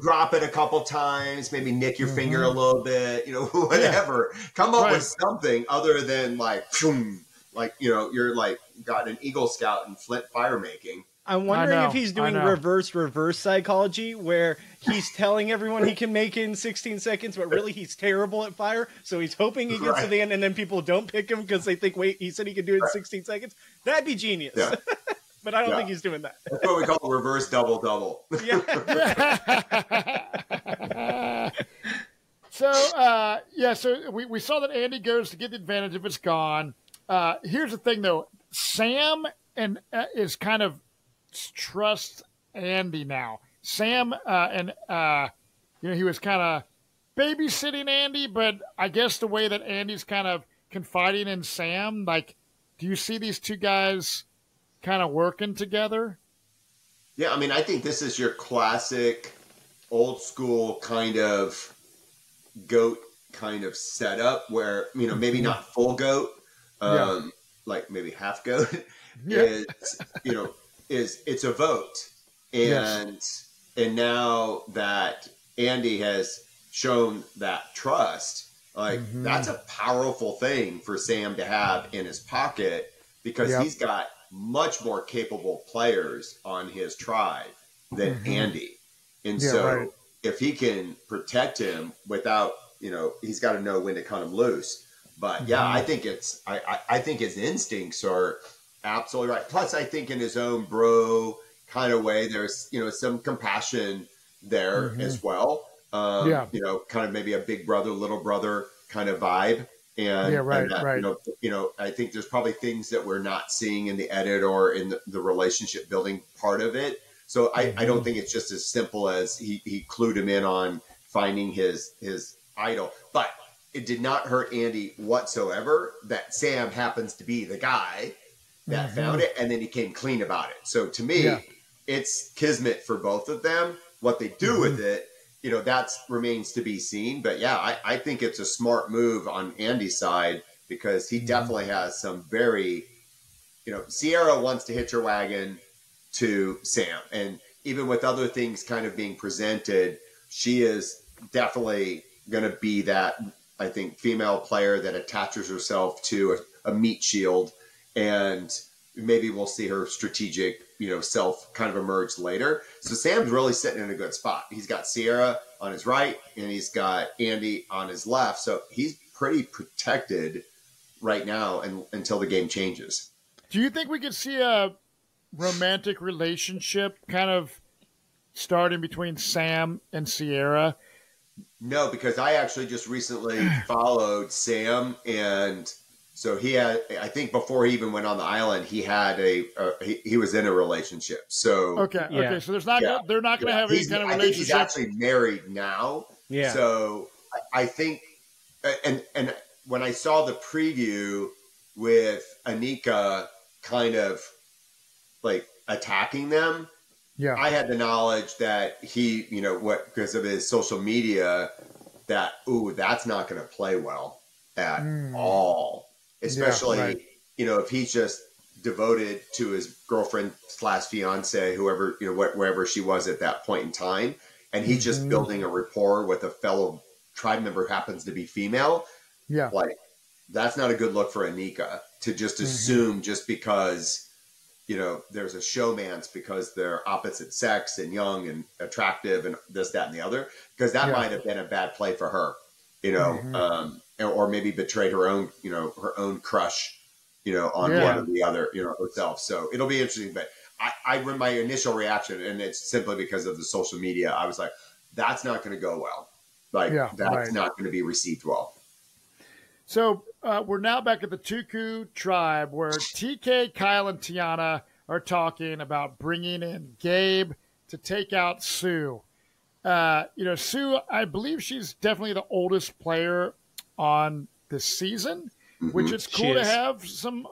drop it a couple times, maybe nick your finger a little bit, whatever. Yeah. Come up with something other than like, you're like got an Eagle Scout and Flint fire making. I'm wondering if he's doing reverse psychology, where he's telling everyone he can make it in 16 seconds, but really he's terrible at fire. So he's hoping he gets to the end, and then people don't pick him because they think, wait, he said he could do it in 16 seconds. That'd be genius. Yeah. But I don't think he's doing that. That's what we call reverse double-double. Yeah. So we saw that Andy goes to get the advantage if it's gone. Here's the thing, though. Sam is kind of trusts Andy now. Sam he was kind of babysitting Andy, but I guess the way that Andy's kind of confiding in Sam, like, do you see these two guys kind of working together? Yeah, I mean, I think this is your classic old school kind of goat kind of setup where, maybe not full goat, like maybe half goat, it's a vote. And now that Andy has shown that trust, like that's a powerful thing for Sam to have in his pocket, because he's got much more capable players on his tribe than Andy. And if he can protect him without, he's got to know when to cut him loose. But I think I think his instincts are absolutely right. Plus, I think in his own bro kind of way, there's, some compassion there as well. Kind of maybe a big brother, little brother kind of vibe. And, right. I think there's probably things that we're not seeing in the edit or in the relationship building part of it. So I don't think it's just as simple as he clued him in on finding his idol. But it did not hurt Andy whatsoever that Sam happens to be the guy that found it, and then he came clean about it. So to me, it's kismet for both of them. What they do with it, that remains to be seen. But yeah, I think it's a smart move on Andy's side because he definitely has some very, Sierra wants to hitch her wagon to Sam. And even with other things kind of being presented, she is definitely going to be that, I think, female player that attaches herself to a meat shield. And maybe we'll see her strategic, self kind of emerge later. So Sam's really sitting in a good spot. He's got Sierra on his right and he's got Andy on his left. So he's pretty protected right now until the game changes. Do you think we could see a romantic relationship kind of starting between Sam and Sierra? No, because I actually just recently followed Sam, and so he had, I think before he even went on the island, he had he was in a relationship. So okay. So they're not going to have any kind of relationship. I think he's actually married now. Yeah. So I think, and when I saw the preview with Anika kind of like attacking them, I had the knowledge that he, because of his social media, that, that's not going to play well at all. Especially, if he's just devoted to his girlfriend / fiance, whoever, wherever she was at that point in time. And he's just building a rapport with a fellow tribe member who happens to be female. Yeah. Like, that's not a good look for Anika to just assume just because, there's a showmance because they're opposite sex and young and attractive and this, that, and the other, because that might have been a bad play for her, or maybe betrayed her own crush, on one or the other, herself. So it'll be interesting. But my initial reaction, and it's simply because of the social media, I was like, that's not going to go well. That's not going to be received well. So we're now back at the Tuku tribe where TK, Kyle, and Tiana are talking about bringing in Gabe to take out Sue. Sue, I believe she's definitely the oldest player on this season, which is cool to have some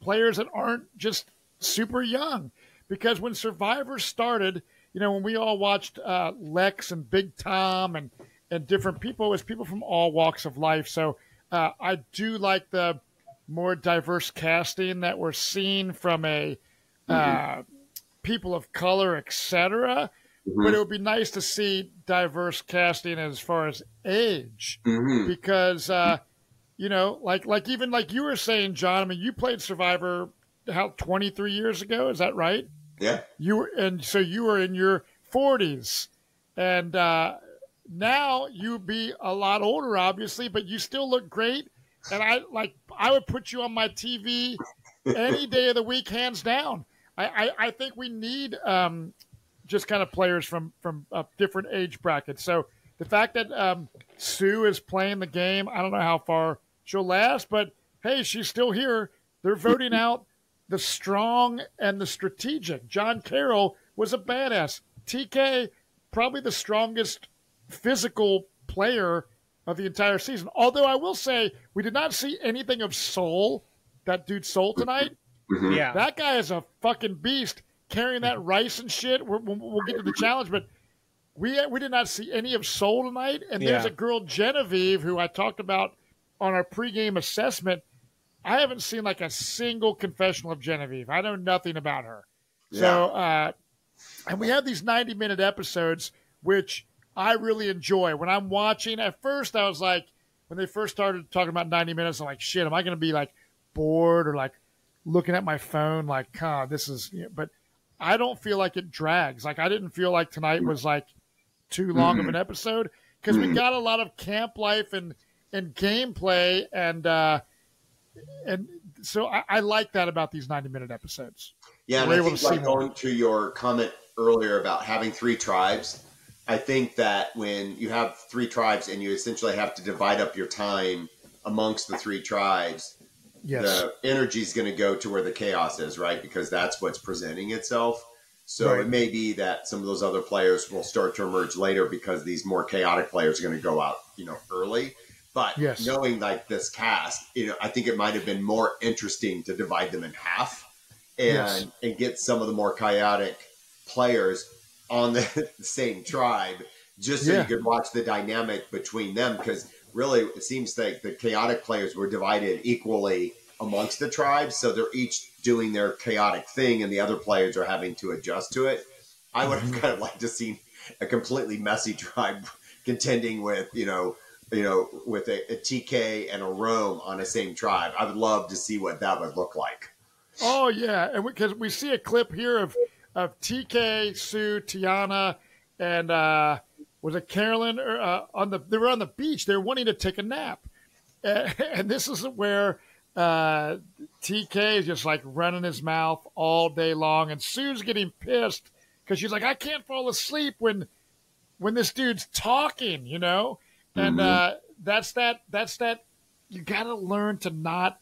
players that aren't just super young. Because when Survivor started, when we all watched Lex and Big Tom and different people, it was people from all walks of life. So I do like the more diverse casting that we're seeing from a people of color, etc. But it would be nice to see diverse casting as far as age, because even like you were saying, John. I mean, you played Survivor 23 years ago. Is that right? Yeah. So you were in your 40s, and now you'd be a lot older, obviously, but you still look great. And I would put you on my TV any day of the week, hands down. I think we need just kind of players from different age brackets. So the fact that Sue is playing the game, I don't know how far she'll last, but hey, she's still here. They're voting out the strong and the strategic. John Carroll was a badass. TK, probably the strongest physical player of the entire season. Although I will say we did not see anything of Soul, that dude Soul tonight. Yeah. That guy is a fucking beast carrying that rice and shit. We'll get to the challenge, but we did not see any of Soul tonight. And there's a girl, Genevieve, who I talked about on our pregame assessment. I haven't seen like a single confessional of Genevieve. I know nothing about her. Yeah. So, and we have these 90-minute episodes, which I really enjoy. When I'm watching, at first I was like, when they first started talking about 90 minutes, I'm like, shit, am I going to be like bored or like looking at my phone like, this is, but I don't feel like it drags. Like I didn't feel like tonight was like too long of an episode because we got a lot of camp life and gameplay and so I like that about these 90-minute episodes. Yeah, and I think like going to your comment earlier about having 3 tribes, I think that when you have 3 tribes and you essentially have to divide up your time amongst the three tribes, Yes. the energy is going to go to where the chaos is, right? Because that's what's presenting itself. So Right. it may be that some of those other players will start to emerge later because these more chaotic players are going to go out, early. But Yes. knowing like this cast, I think it might have been more interesting to divide them in half and get some of the more chaotic players on the same tribe, just so you could watch the dynamic between them. Because really, it seems like the chaotic players were divided equally amongst the tribes, so they're each doing their chaotic thing, and the other players are having to adjust to it. I would have kind of liked to see a completely messy tribe contending with, with a TK and a Rome on the same tribe. I would love to see what that would look like. Oh yeah, and because we see a clip here of TK, Sue, Tiana, and was it Carolyn? They were on the beach. They were wanting to take a nap, and this is where TK is just like running his mouth all day long, and Sue's getting pissed because she's like, I can't fall asleep when this dude's talking, and that's that. You got to learn to not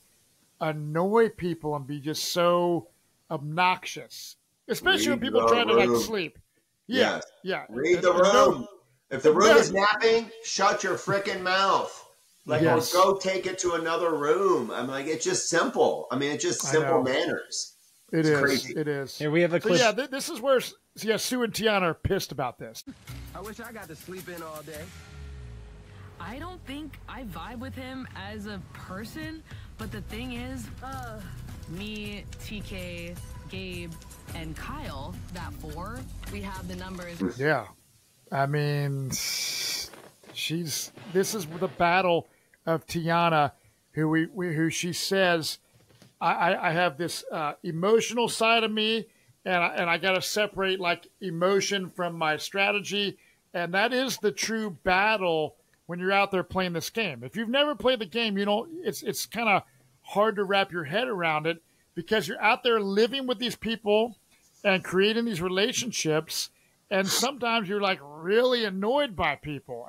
annoy people and be just so obnoxious, especially when people try to like sleep. Yeah, Yes. yeah. Read the room. If the room is napping, shut your freaking mouth. Like, or go take it to another room. I'm like, it's just simple. I mean, it's just simple manners. It's is. Crazy. It is. Here we have a clip. So, yeah, this is where Sue and Tiana are pissed about this. I wish I got to sleep in all day. I don't think I vibe with him as a person, but the thing is, me, TK, Gabe, and Kyle, that 4, we have the numbers. Yeah. I mean, this is the battle of Tiana, who she says, I have this emotional side of me, and I got to separate like emotion from my strategy, and that is the true battle when you're out there playing this game. If you've never played the game, it's kind of hard to wrap your head around it because you're out there living with these people and creating these relationships. And sometimes you're like really annoyed by people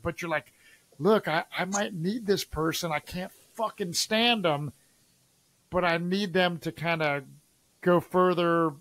but you're like, look, I might need this person. I can't fucking stand them, but I need them to kind of go further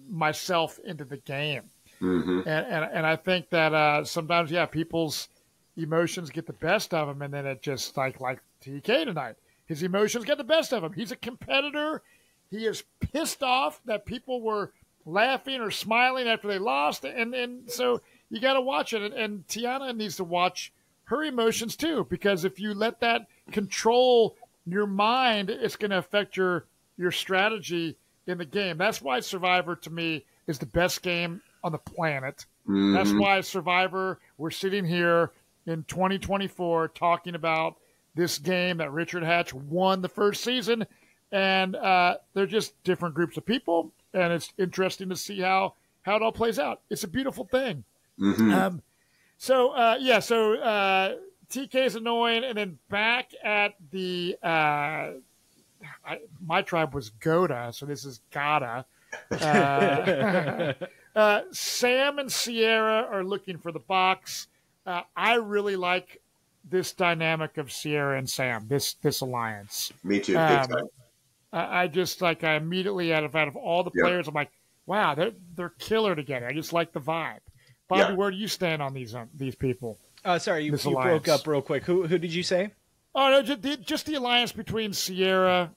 myself into the game. Mm-hmm. And I think that sometimes, people's emotions get the best of him. And then it just like TK tonight, his emotions get the best of him. He's a competitor. He is pissed off that people were laughing or smiling after they lost, and so you got to watch it. And Tiana needs to watch her emotions too, because if you let that control your mind, it's going to affect your strategy in the game. That's why Survivor to me is the best game on the planet. Mm-hmm. That's why Survivor, we're sitting here in 2024 talking about this game that Richard Hatch won the first season, and they're just different groups of people. And it's interesting to see how it all plays out. It's a beautiful thing. Mm-hmm. So TK is annoying. And then back at the my tribe was Goda, so this is Gada. Sam and Sierra are looking for the box. I really like this dynamic of Sierra and Sam, this alliance. Me too, big time. I just I immediately out of all the players, I'm like, wow, they're killer together. I just like the vibe. Bobby, where do you stand on these people? Sorry, you broke up real quick. Who did you say? Oh no, just the alliance between Sierra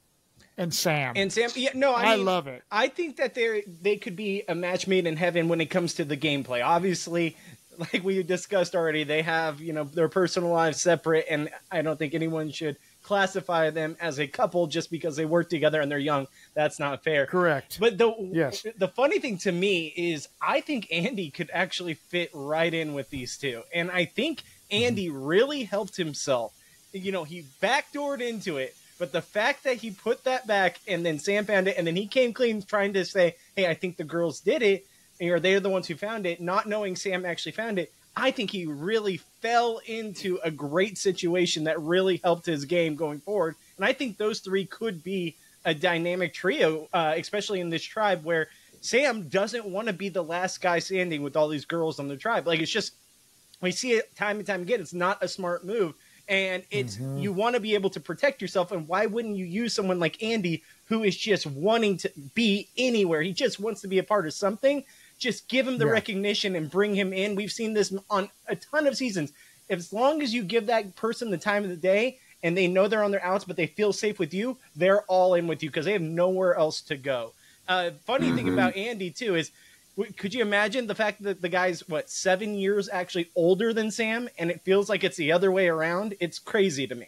and Sam. And Sam, yeah, no, I mean, love it. I think that they could be a match made in heaven when it comes to the gameplay. Obviously, like we discussed already, they have their personal lives separate, and I don't think anyone should classify them as a couple just because they work together and they're young. That's not fair. Correct. But the funny thing to me is I think Andy could actually fit right in with these two. And I think Andy really helped himself. He backdoored into it, but the fact that he put that back and then Sam found it and then he came clean trying to say, hey, I think the girls did it, or they're the ones who found it, not knowing Sam actually found it. I think he really fell into a great situation that really helped his game going forward. And I think those three could be a dynamic trio, especially in this tribe where Sam doesn't want to be the last guy standing with all these girls on the tribe. Like, it's just, we see it time and time again. It's not a smart move. And it's you want to be able to protect yourself. And why wouldn't you use someone like Andy, who is just wanting to be anywhere? He just wants to be a part of something. Just give him the recognition and bring him in. We've seen this on a ton of seasons. As long as you give that person the time of the day and they know they're on their outs, but they feel safe with you, they're all in with you because they have nowhere else to go. Funny thing about Andy, too, is could you imagine the fact that the guy's, 7 years actually older than Sam, and it feels like it's the other way around? It's crazy to me.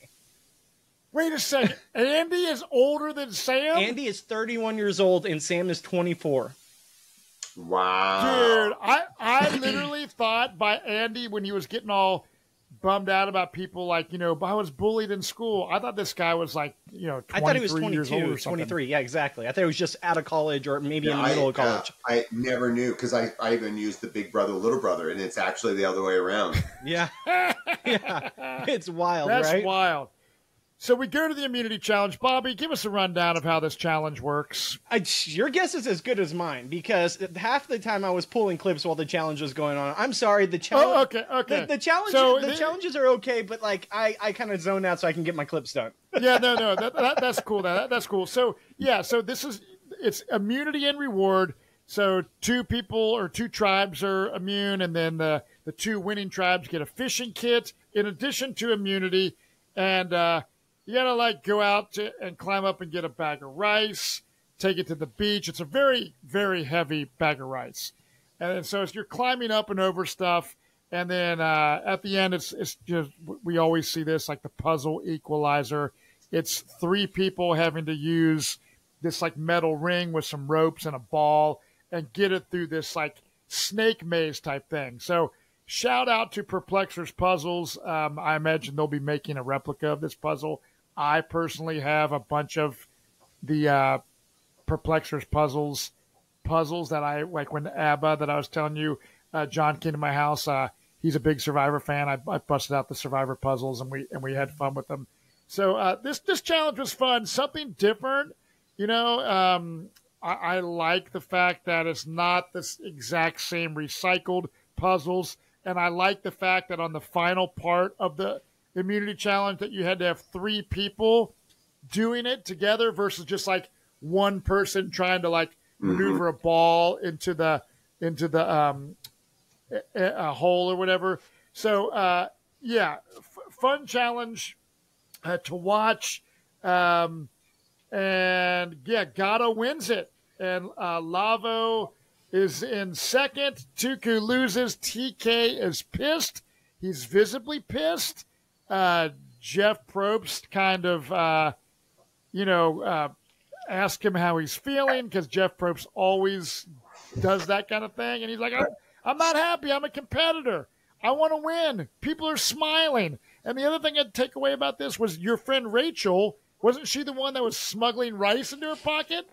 Wait a second. Andy is older than Sam? Andy is 31 years old, and Sam is 24. Wow. Dude, I literally thought by Andy when he was getting all bummed out about people like, I was bullied in school. I thought this guy was like, 23 I thought he was 22, years old or something. 23. Yeah, exactly. I thought he was just out of college or maybe in the middle of college. I never knew because I even used the big brother, little brother, and it's actually the other way around. Yeah. Yeah. It's wild, That's right? That's wild. So we go to the immunity challenge. Bobby, give us a rundown of how this challenge works. Your guess is as good as mine because half the time I was pulling clips while the challenge was going on. I'm sorry, the challenge. Oh, okay. The challenges are okay, but like I kind of zone out so I can get my clips done. Yeah, no, that's cool. That's cool. So it's immunity and reward. So 2 people or 2 tribes are immune, and then the 2 winning tribes get a fishing kit in addition to immunity, and you gotta go out and climb up and get a bag of rice, take it to the beach. It's a very, very heavy bag of rice. And so as you're climbing up and over stuff, and then at the end, it's just, we always see this, like the puzzle equalizer. It's 3 people having to use this metal ring with some ropes and a ball and get it through this snake maze type thing. So shout out to Perplexers Puzzles. I imagine they'll be making a replica of this puzzle. I personally have a bunch of the Perplexers puzzles that I like. When Abba, that I was telling you, John came to my house. He's a big Survivor fan. I busted out the Survivor puzzles and we had fun with them. So this challenge was fun, something different. I like the fact that it's not this exact same recycled puzzles, and I like the fact that on the final part of the immunity challenge that you had to have 3 people doing it together versus just one person trying to maneuver a ball into the a hole or whatever. So fun challenge to watch. And Gatto wins it, and Lavo is in second. Tuku loses. TK is pissed. He's visibly pissed. Jeff Probst kind of, ask him how he's feeling because Jeff Probst always does that kind of thing. And he's like, I'm not happy. I'm a competitor. I want to win. People are smiling. And the other thing I'd take away about this was your friend Rachel. Wasn't she the one that was smuggling rice into her pocket?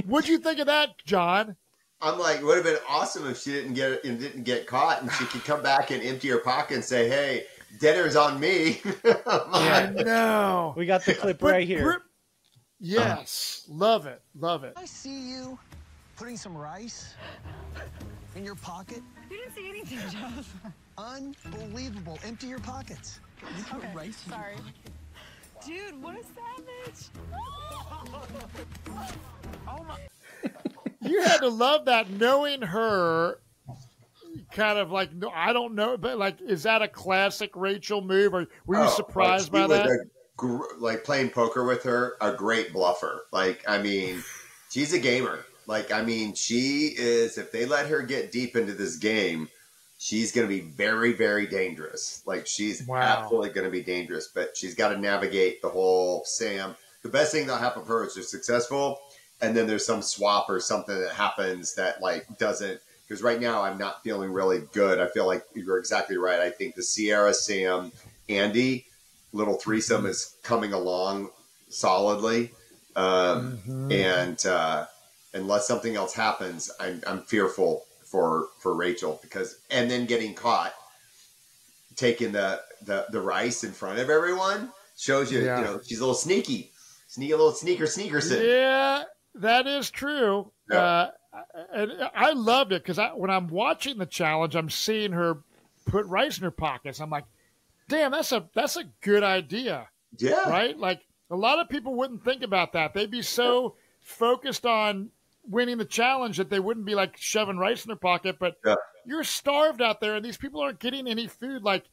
What'd you think of that, John? I'm like, it would have been awesome if she didn't get caught and she could come back and empty her pocket and say, hey, dinner's on me. I know. We got the clip right here. Yes. Love it. I see you putting some rice in your pocket. You didn't see anything, Jeff. Unbelievable. Empty your pockets. You put rice in your pocket. Dude, what a savage. Oh my. You had to love that, knowing her kind of no, I don't know, but is that a classic Rachel move, or were you surprised by that? Playing poker with her, a great bluffer. She's a gamer. She is, if they let her get deep into this game, she's going to be very, very dangerous. She's absolutely going to be dangerous, but she's got to navigate the whole Sam. The best thing that'll happen for her is they're successful, and then there's some swap or something that happens that doesn't, because right now I'm not feeling really good. I feel like you're exactly right. I think the Sierra, Sam, Andy little threesome is coming along solidly. And unless something else happens, I'm fearful for Rachel and then getting caught taking the rice in front of everyone shows you, she's a little sneaky, little sneakerson. Yeah, that is true. Yeah. And I loved it because when I'm watching the challenge, I'm seeing her put rice in her pockets. I'm like, damn, that's a good idea. Yeah. Right? Like, a lot of people wouldn't think about that. They'd be so focused on winning the challenge that they wouldn't be like shoving rice in their pocket. But you're starved out there, and these people aren't getting any food. Like,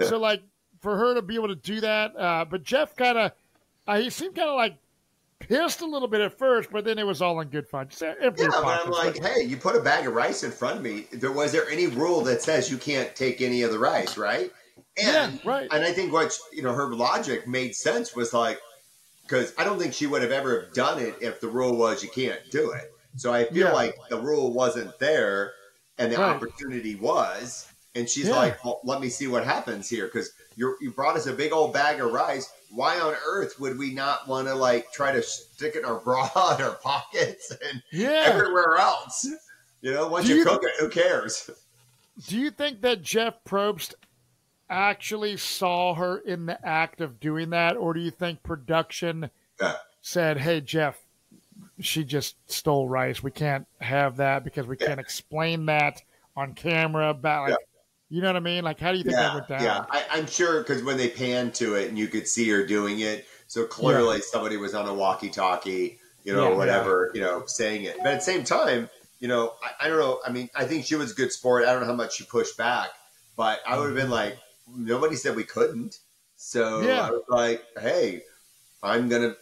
so like for her to be able to do that. But Jeff kind of, he seemed kind of like pissed a little bit at first, but then it was all in good fun. Just empty But pockets. I'm like, hey, you put a bag of rice in front of me. Was there any rule that says you can't take any of the rice, right? And, right. And I think what, her logic made sense was like, because I don't think she would have ever done it if the rule was you can't do it. So I feel like the rule wasn't there and the opportunity was. And she's like, well, let me see what happens here. Because you brought us a big old bag of rice. Why on earth would we not want to like try to stick it in our bra, in our pockets, and everywhere else? Once you cook it, who cares? Do you think that Jeff Probst actually saw her in the act of doing that, or do you think production said, hey, Jeff, she just stole rice, we can't have that because we can't explain that on camera about like, you know what I mean? Like, how do you think that went down? Yeah, I'm sure, because when they panned to it and you could see her doing it, so clearly somebody was on a walkie-talkie, whatever, saying it. But at the same time, I don't know. I mean, I think she was a good sport. I don't know how much she pushed back, but I would have been like, nobody said we couldn't. So I was like, hey, I'm going to,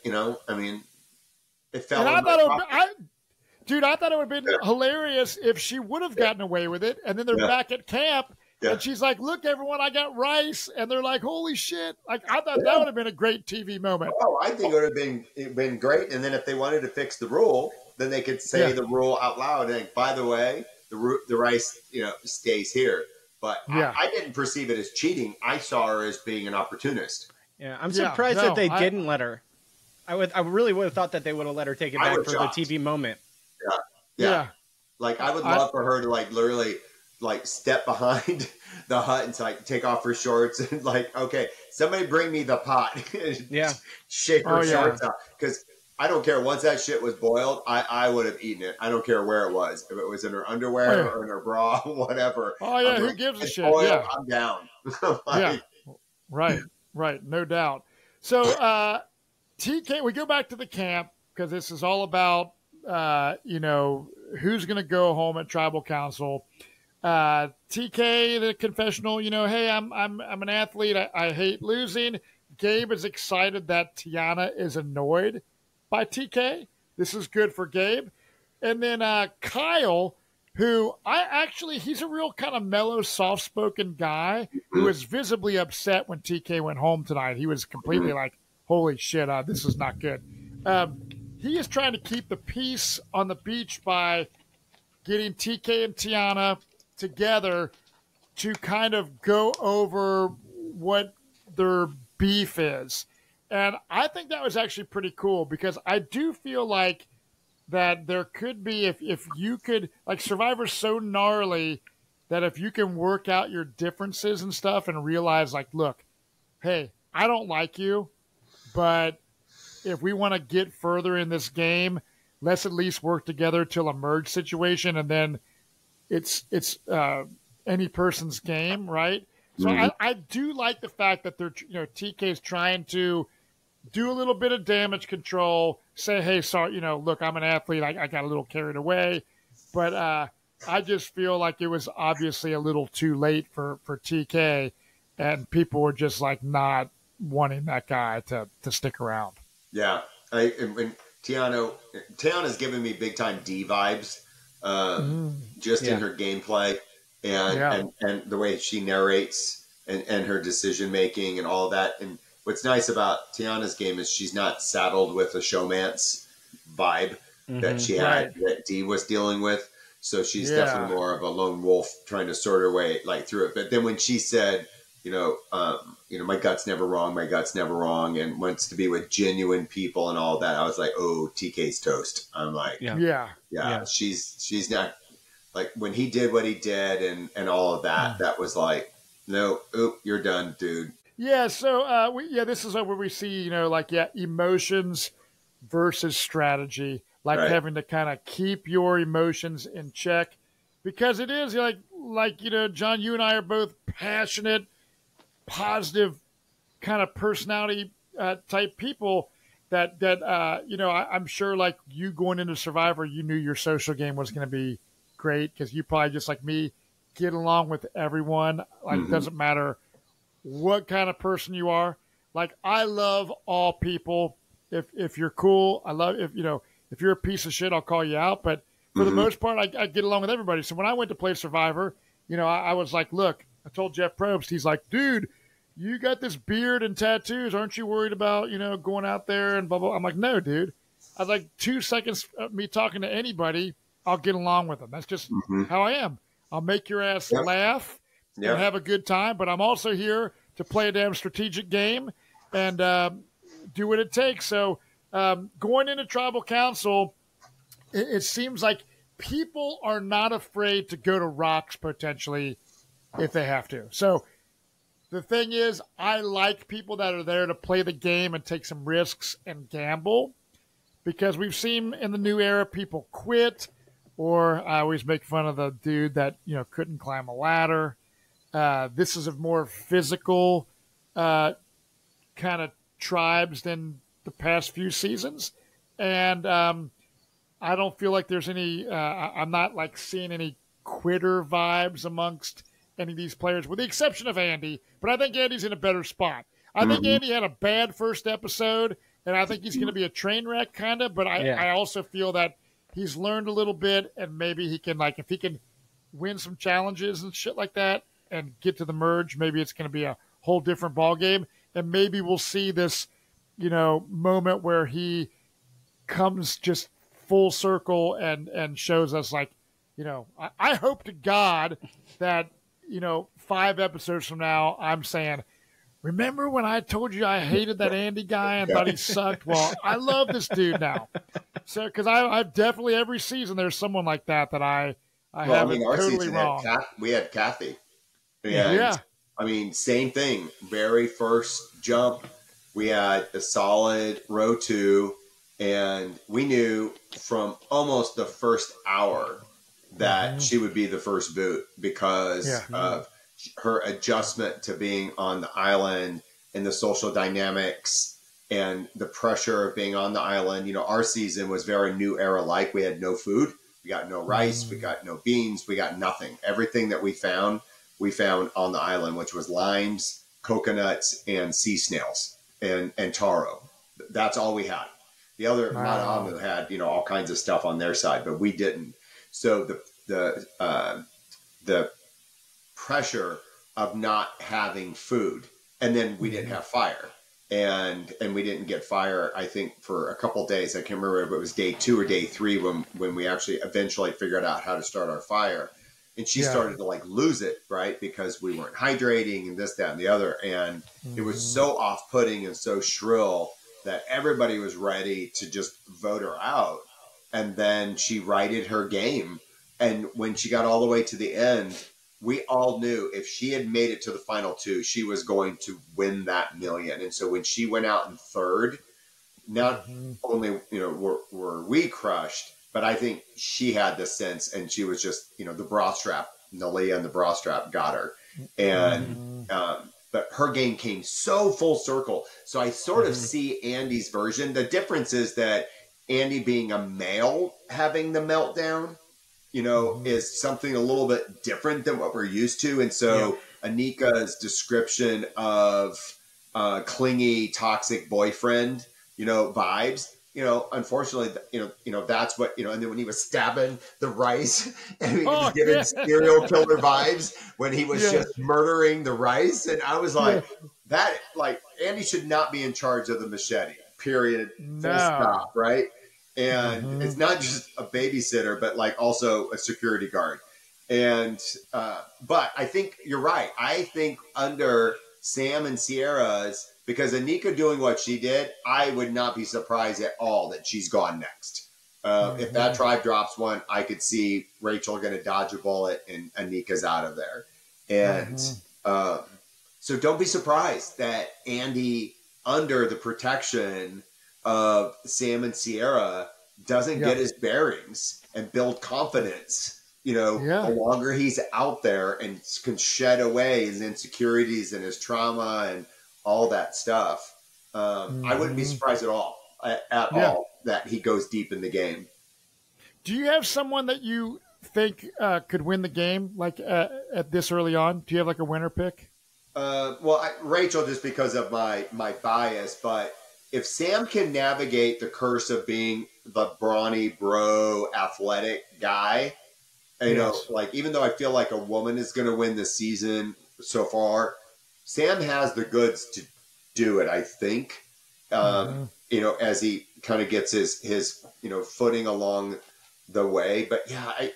it felt like I thought it would have been hilarious if she would have gotten away with it. And then they're back at camp and she's like, look, everyone, I got rice. And they're like, holy shit. Like, I thought that would have been a great TV moment. Oh, I think it would have been great. And then if they wanted to fix the rule, then they could say the rule out loud. And by the way, the rice, stays here. But I didn't perceive it as cheating. I saw her as being an opportunist. Yeah, I'm surprised that they didn't let her. I really would have thought that they would have let her take it back for the TV moment. Yeah. Like, I would love for her to like literally like step behind the hut and like take off her shorts and like, okay, somebody bring me the pot. Shake her shorts out. Because I don't care. Once that shit was boiled, I would have eaten it. I don't care where it was. If it was in her underwear or in her bra, whatever. Oh, yeah. Who gives a shit? Oil, I'm down. Right. No doubt. So, TK, we go back to the camp because this is all about, who's going to go home at tribal council. TK, the confessional, hey, I'm an athlete. I hate losing. Gabe is excited that Tiana is annoyed by TK. This is good for Gabe. And then Kyle, who he's a real kind of mellow, soft-spoken guy who was visibly upset when TK went home tonight. He was completely like, holy shit, this is not good. He is trying to keep the peace on the beach by getting TK and Tiana together to kind of go over what their beef is. And I think that was actually pretty cool because I do feel like that there could be, if you could, like Survivor's so gnarly that if you can work out your differences and stuff and realize like, look, hey, I don't like you, but if we want to get further in this game, let's at least work together till a merge situation. And then it's any person's game. Right. So I do like the fact that they're, TK's trying to do a little bit of damage control, say, hey, sorry, look, I'm an athlete. I got a little carried away, but I just feel like it was obviously a little too late for TK, and people were just like not wanting that guy to stick around. Yeah. And Tiana's giving me big time D vibes, in her gameplay and the way she narrates and her decision making and all of that. And what's nice about Tiana's game is she's not saddled with a showmance vibe that she had that Dee was dealing with. So she's definitely more of a lone wolf trying to sort her way like through it. But then when she said, my gut's never wrong, and wants to be with genuine people and all that, I was like, oh, TK's toast. I'm like, she's not like when he did what he did and all of that. That was like, no, you're done, dude. Yeah, so this is where we see, emotions versus strategy, having to kind of keep your emotions in check, because it is like John, you and I are both passionate positive kind of personality type people that I'm sure like you going into Survivor, you knew your social game was going to be great because you probably just like me get along with everyone. Like it doesn't matter what kind of person you are. Like I love all people. If you're cool, I love if you're a piece of shit, I'll call you out. But for the most part, I get along with everybody. So when I went to play Survivor, I was like, look, I told Jeff Probst, he's like, dude, you got this beard and tattoos. Aren't you worried about, going out there and blah, blah. I'm like, no, dude. I was like 2 seconds of me talking to anybody, I'll get along with them. That's just how I am. I'll make your ass laugh and have a good time. But I'm also here to play a damn strategic game and do what it takes. So going into Tribal Council, it seems like people are not afraid to go to rocks potentially if they have to. So the thing is, I like people that are there to play the game and take some risks and gamble because we've seen in the new era people quit, or I always make fun of the dude that, couldn't climb a ladder. This is a more physical kind of tribes than the past few seasons. And I don't feel like there's any I'm not like seeing any quitter vibes amongst any of these players, with the exception of Andy. But I think Andy's in a better spot. I think Andy had a bad first episode, and I think he's going to be a train wreck kind of. But I also feel that he's learned a little bit, and maybe he can, like, if he can win some challenges and shit like that and get to the merge, maybe it's going to be a whole different ball game. And maybe we'll see this, moment where he comes just full circle and shows us, like, I hope to God that, 5 episodes from now, I'm saying, remember when I told you I hated that Andy guy and thought he sucked? Well, I love this dude now. So, because I definitely every season there's someone like that I have it totally wrong. We had Kathy. And, I mean, same thing. Very first jump, we had a solid row 2, and we knew from almost the first hour that she would be the first boot because of her adjustment to being on the island and the social dynamics and the pressure of being on the island. Our season was very new era like. We had no food. We got no rice. We got no beans. We got nothing. Everything that we found on the island, which was limes, coconuts, and sea snails and taro. That's all we had. The other Manahamu had, all kinds of stuff on their side, but we didn't. So the pressure of not having food, and then we didn't have fire, and we didn't get fire. I think for a couple of days. I can't remember if it was day 2 or day 3 when we actually eventually figured out how to start our fire. And she started to like lose it, right? Because we weren't hydrating and this, that, and the other. And it was so off-putting and so shrill that everybody was ready to just vote her out. And then she righted her game. And when she got all the way to the end, we all knew if she had made it to the final 2, she was going to win that $1 million. And so when she went out in third, not only, were we crushed, but I think she had the sense, and she was just, the bra strap, Nalia and the bra strap got her. And, but her game came so full circle. So I sort of see Andy's version. The difference is that Andy being a male having the meltdown, is something a little bit different than what we're used to. And so Anika's description of clingy, toxic boyfriend, vibes, unfortunately, that's what, and then when he was stabbing the rice and he was giving serial killer vibes when he was just murdering the rice. And I was like, Andy should not be in charge of the machete, period. Full stop, right? And it's not just a babysitter, but like also a security guard. And, but I think you're right. I think under Sam and Sierra's, because Anika doing what she did, I would not be surprised at all that she's gone next. If that tribe drops one, I could see Rachel going to dodge a bullet and Anika's out of there. And so don't be surprised that Andy, under the protection of Sam and Sierra, doesn't get his bearings and build confidence, the longer he's out there and can shed away his insecurities and his trauma and all that stuff, I wouldn't be surprised at all that he goes deep in the game. Do you have someone that you think could win the game, like at this early on? Do you have like a winner pick? Rachel, just because of my bias, but if Sam can navigate the curse of being the brawny bro athletic guy, even though I feel like a woman is going to win the season so far, Sam has the goods to do it, I think. As he kind of gets his footing along the way. But yeah, I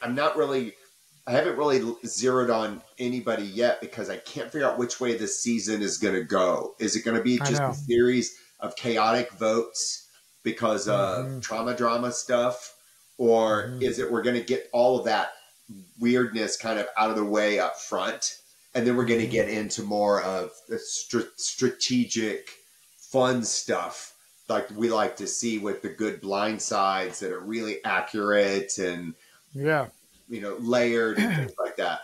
haven't really zeroed on anybody yet because I can't figure out which way this season is going to go. Is it going to be just a series of chaotic votes because of trauma drama stuff? Or is it we're going to get all of that weirdness kind of out of the way up front, and then we're going to get into more of the strategic, fun stuff like we like to see with the good blind sides that are really accurate and layered and things like that.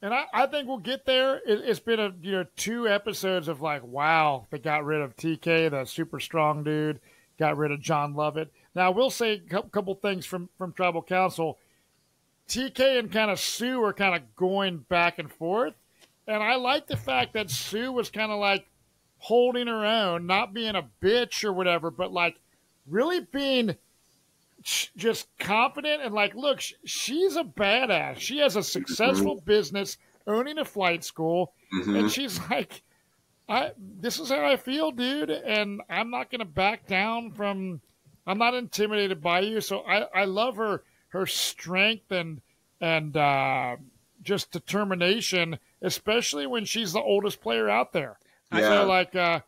And I think we'll get there. It's been 2 episodes of like, wow, they got rid of TK, that super strong dude, got rid of John Lovett. Now, I will say a couple things from Tribal Council. TK and kind of Sue are kind of going back and forth. And I like the fact that Sue was kind of like holding her own, not being a bitch or whatever, but like really being just confident and like, look, she's a badass. She has a successful business, owning a flight school. And she's like, this is how I feel, dude. And I'm not going to back down I'm not intimidated by you. So I love her strength and just determination, especially when she's the oldest player out there. So like, go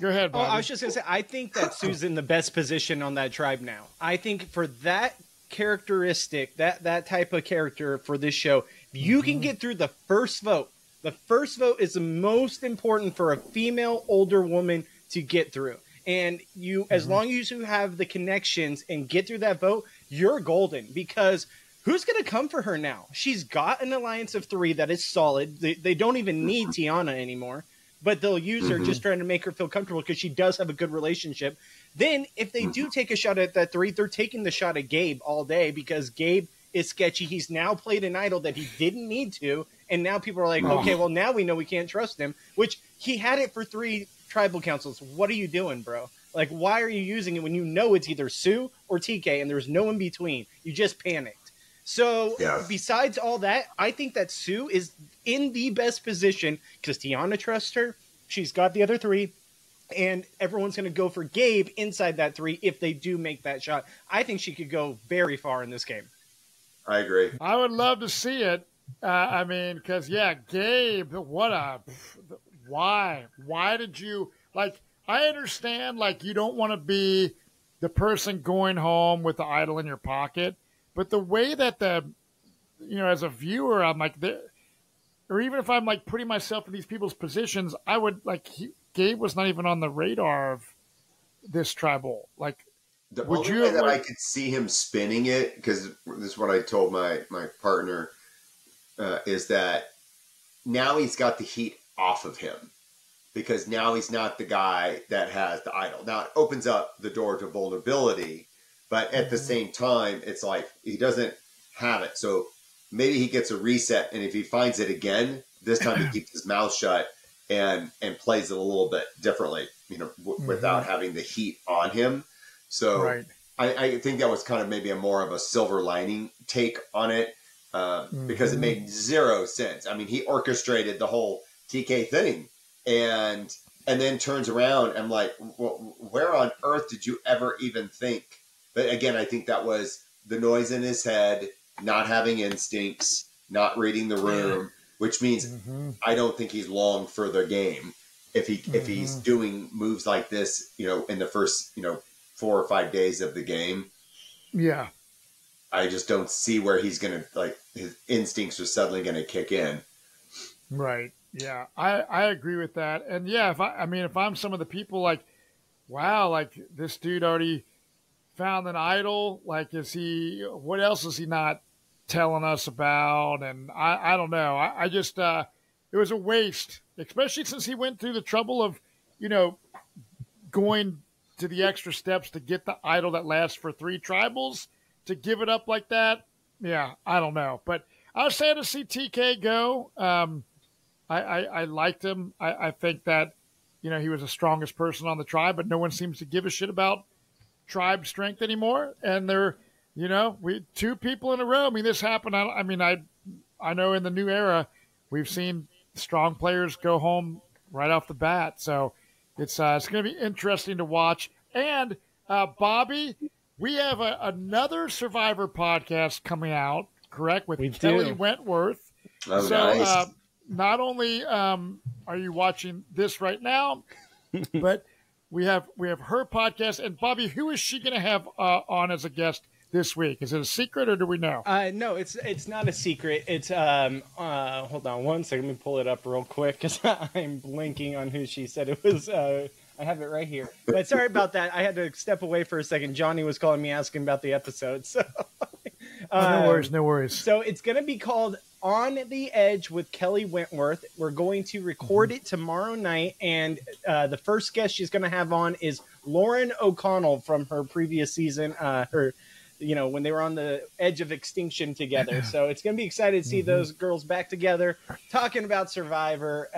ahead, Bobby. I was just going to say, I think that Sue's in the best position on that tribe now. I think for that characteristic, that type of character for this show, if you can get through the first vote is the most important for a female older woman to get through. And you, as long as you have the connections and get through that vote, you're golden, because who's going to come for her now? She's got an alliance of 3 that is solid. They don't even need Tiana anymore, but they'll use her just trying to make her feel comfortable because she does have a good relationship. Then if they do take a shot at that 3, they're taking the shot at Gabe all day because Gabe is sketchy. He's now played an idol that he didn't need to. And now people are like, okay, well, now we know we can't trust him, which he had it for 3 tribal councils. What are you doing, bro? Like, why are you using it when you know it's either Sue or TK and there's no in between? You just panicked. So besides all that, I think that Sue is in the best position because Tiana trusts her. She's got the other 3. And everyone's going to go for Gabe inside that 3 if they do make that shot. I think she could go very far in this game. I agree. I would love to see it. Because, Gabe, why? Why did you, like, I understand, like, you don't want to be the person going home with the idol in your pocket, but the way that as a viewer, I'm like, or even if I'm, like, putting myself in these people's positions, I would, like, Gabe was not even on the radar of this tribal. Like, the only way that I could see him spinning it, because this is what I told my partner, is that now he's got the heat off of him because now he's not the guy that has the idol. Now it opens up the door to vulnerability, but at the same time, it's like he doesn't have it. So maybe he gets a reset, and if he finds it again, this time he keeps his mouth shut and plays it a little bit differently, without having the heat on him. So I think that was kind of maybe a more of a silver lining take on it. Because it made 0 sense. I mean, he orchestrated the whole TK thing and then turns around. I'm like, well, where on earth did you ever even think? But again, I think that was the noise in his head, not having instincts, not reading the room, which means I don't think he's long for the game. If he's doing moves like this, in the first, 4 or 5 days of the game. Yeah. I just don't see where he's going to, like, his instincts are suddenly going to kick in. Right. Yeah. I agree with that. And yeah, if I'm some of the people like, wow, like this dude already found an idol. Like, what else is he not telling us about, and I don't know. I just it was a waste, especially since he went through the trouble of, going to the extra steps to get the idol that lasts for 3 tribals, to give it up like that. Yeah, I don't know. But I was sad to see TK go. I liked him. I think that, he was the strongest person on the tribe, but no one seems to give a shit about tribe strength anymore. And they're, we 2 people in a row. I mean, this happened. I know in the new era, we've seen strong players go home right off the bat. So it's going to be interesting to watch. And Bobby, we have another Survivor podcast coming out, correct? With Kelly Wentworth. Oh, so nice. Not only are you watching this right now, but we have her podcast. And Bobby, who is she going to have on as a guest this week? Is it a secret, or do we know? No, it's not a secret. It's hold on one second. Let me pull it up real quick because I'm blinking on who she said it was. I have it right here. But sorry about that. I had to step away for a second. Johnny was calling me asking about the episode. So no worries. So it's going to be called On the Edge with Kelly Wentworth. We're going to record it tomorrow night, and the first guest she's going to have on is Lauren O'Connell from her previous season. When they were on the edge of extinction together. So it's going to be excited to see those girls back together, talking about Survivor.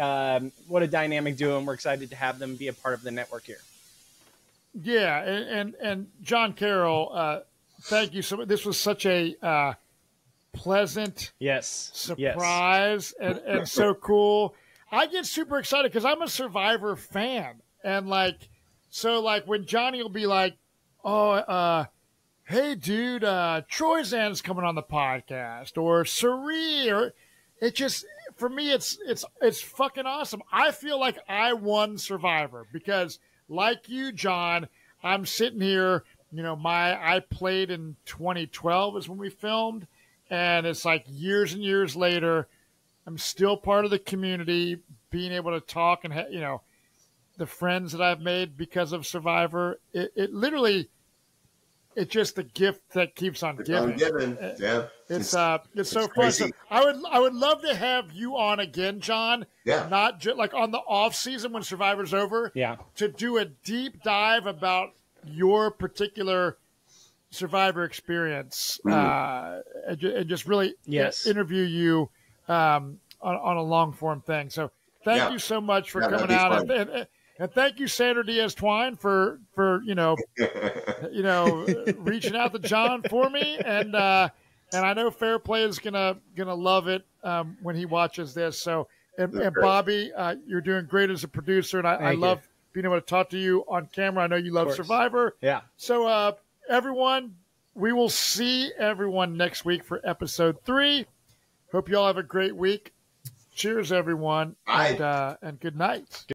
What a dynamic duo, and we're excited to have them be a part of the network here. Yeah, and John Carroll, thank you so much. This was such a pleasant surprise and so cool. I get super excited because I'm a Survivor fan. And when Johnny will be like, hey, dude, Troyzan's coming on the podcast, or Suri, or it just, for me, it's fucking awesome. I feel like I won Survivor because, like you, John, I'm sitting here, I played in 2012 is when we filmed, and it's like years and years later, I'm still part of the community, being able to talk and, the friends that I've made because of Survivor, it literally... It's just the gift that keeps on giving. Yeah, it's so fun. So I would love to have you on again, John. Yeah, not just like on the off season when Survivor's over. Yeah, to do a deep dive about your particular Survivor experience, and just really interview you on a long form thing. So thank you so much for coming out. And thank you, Sandra Diaz-Twine, for reaching out to John for me. And I know Fairplay is gonna love it when he watches this. So and Bobby, you're doing great as a producer, and I love being able to talk to you on camera. I know you love Survivor. Yeah. So everyone, we will see everyone next week for episode 3. Hope you all have a great week. Cheers, everyone, and good night.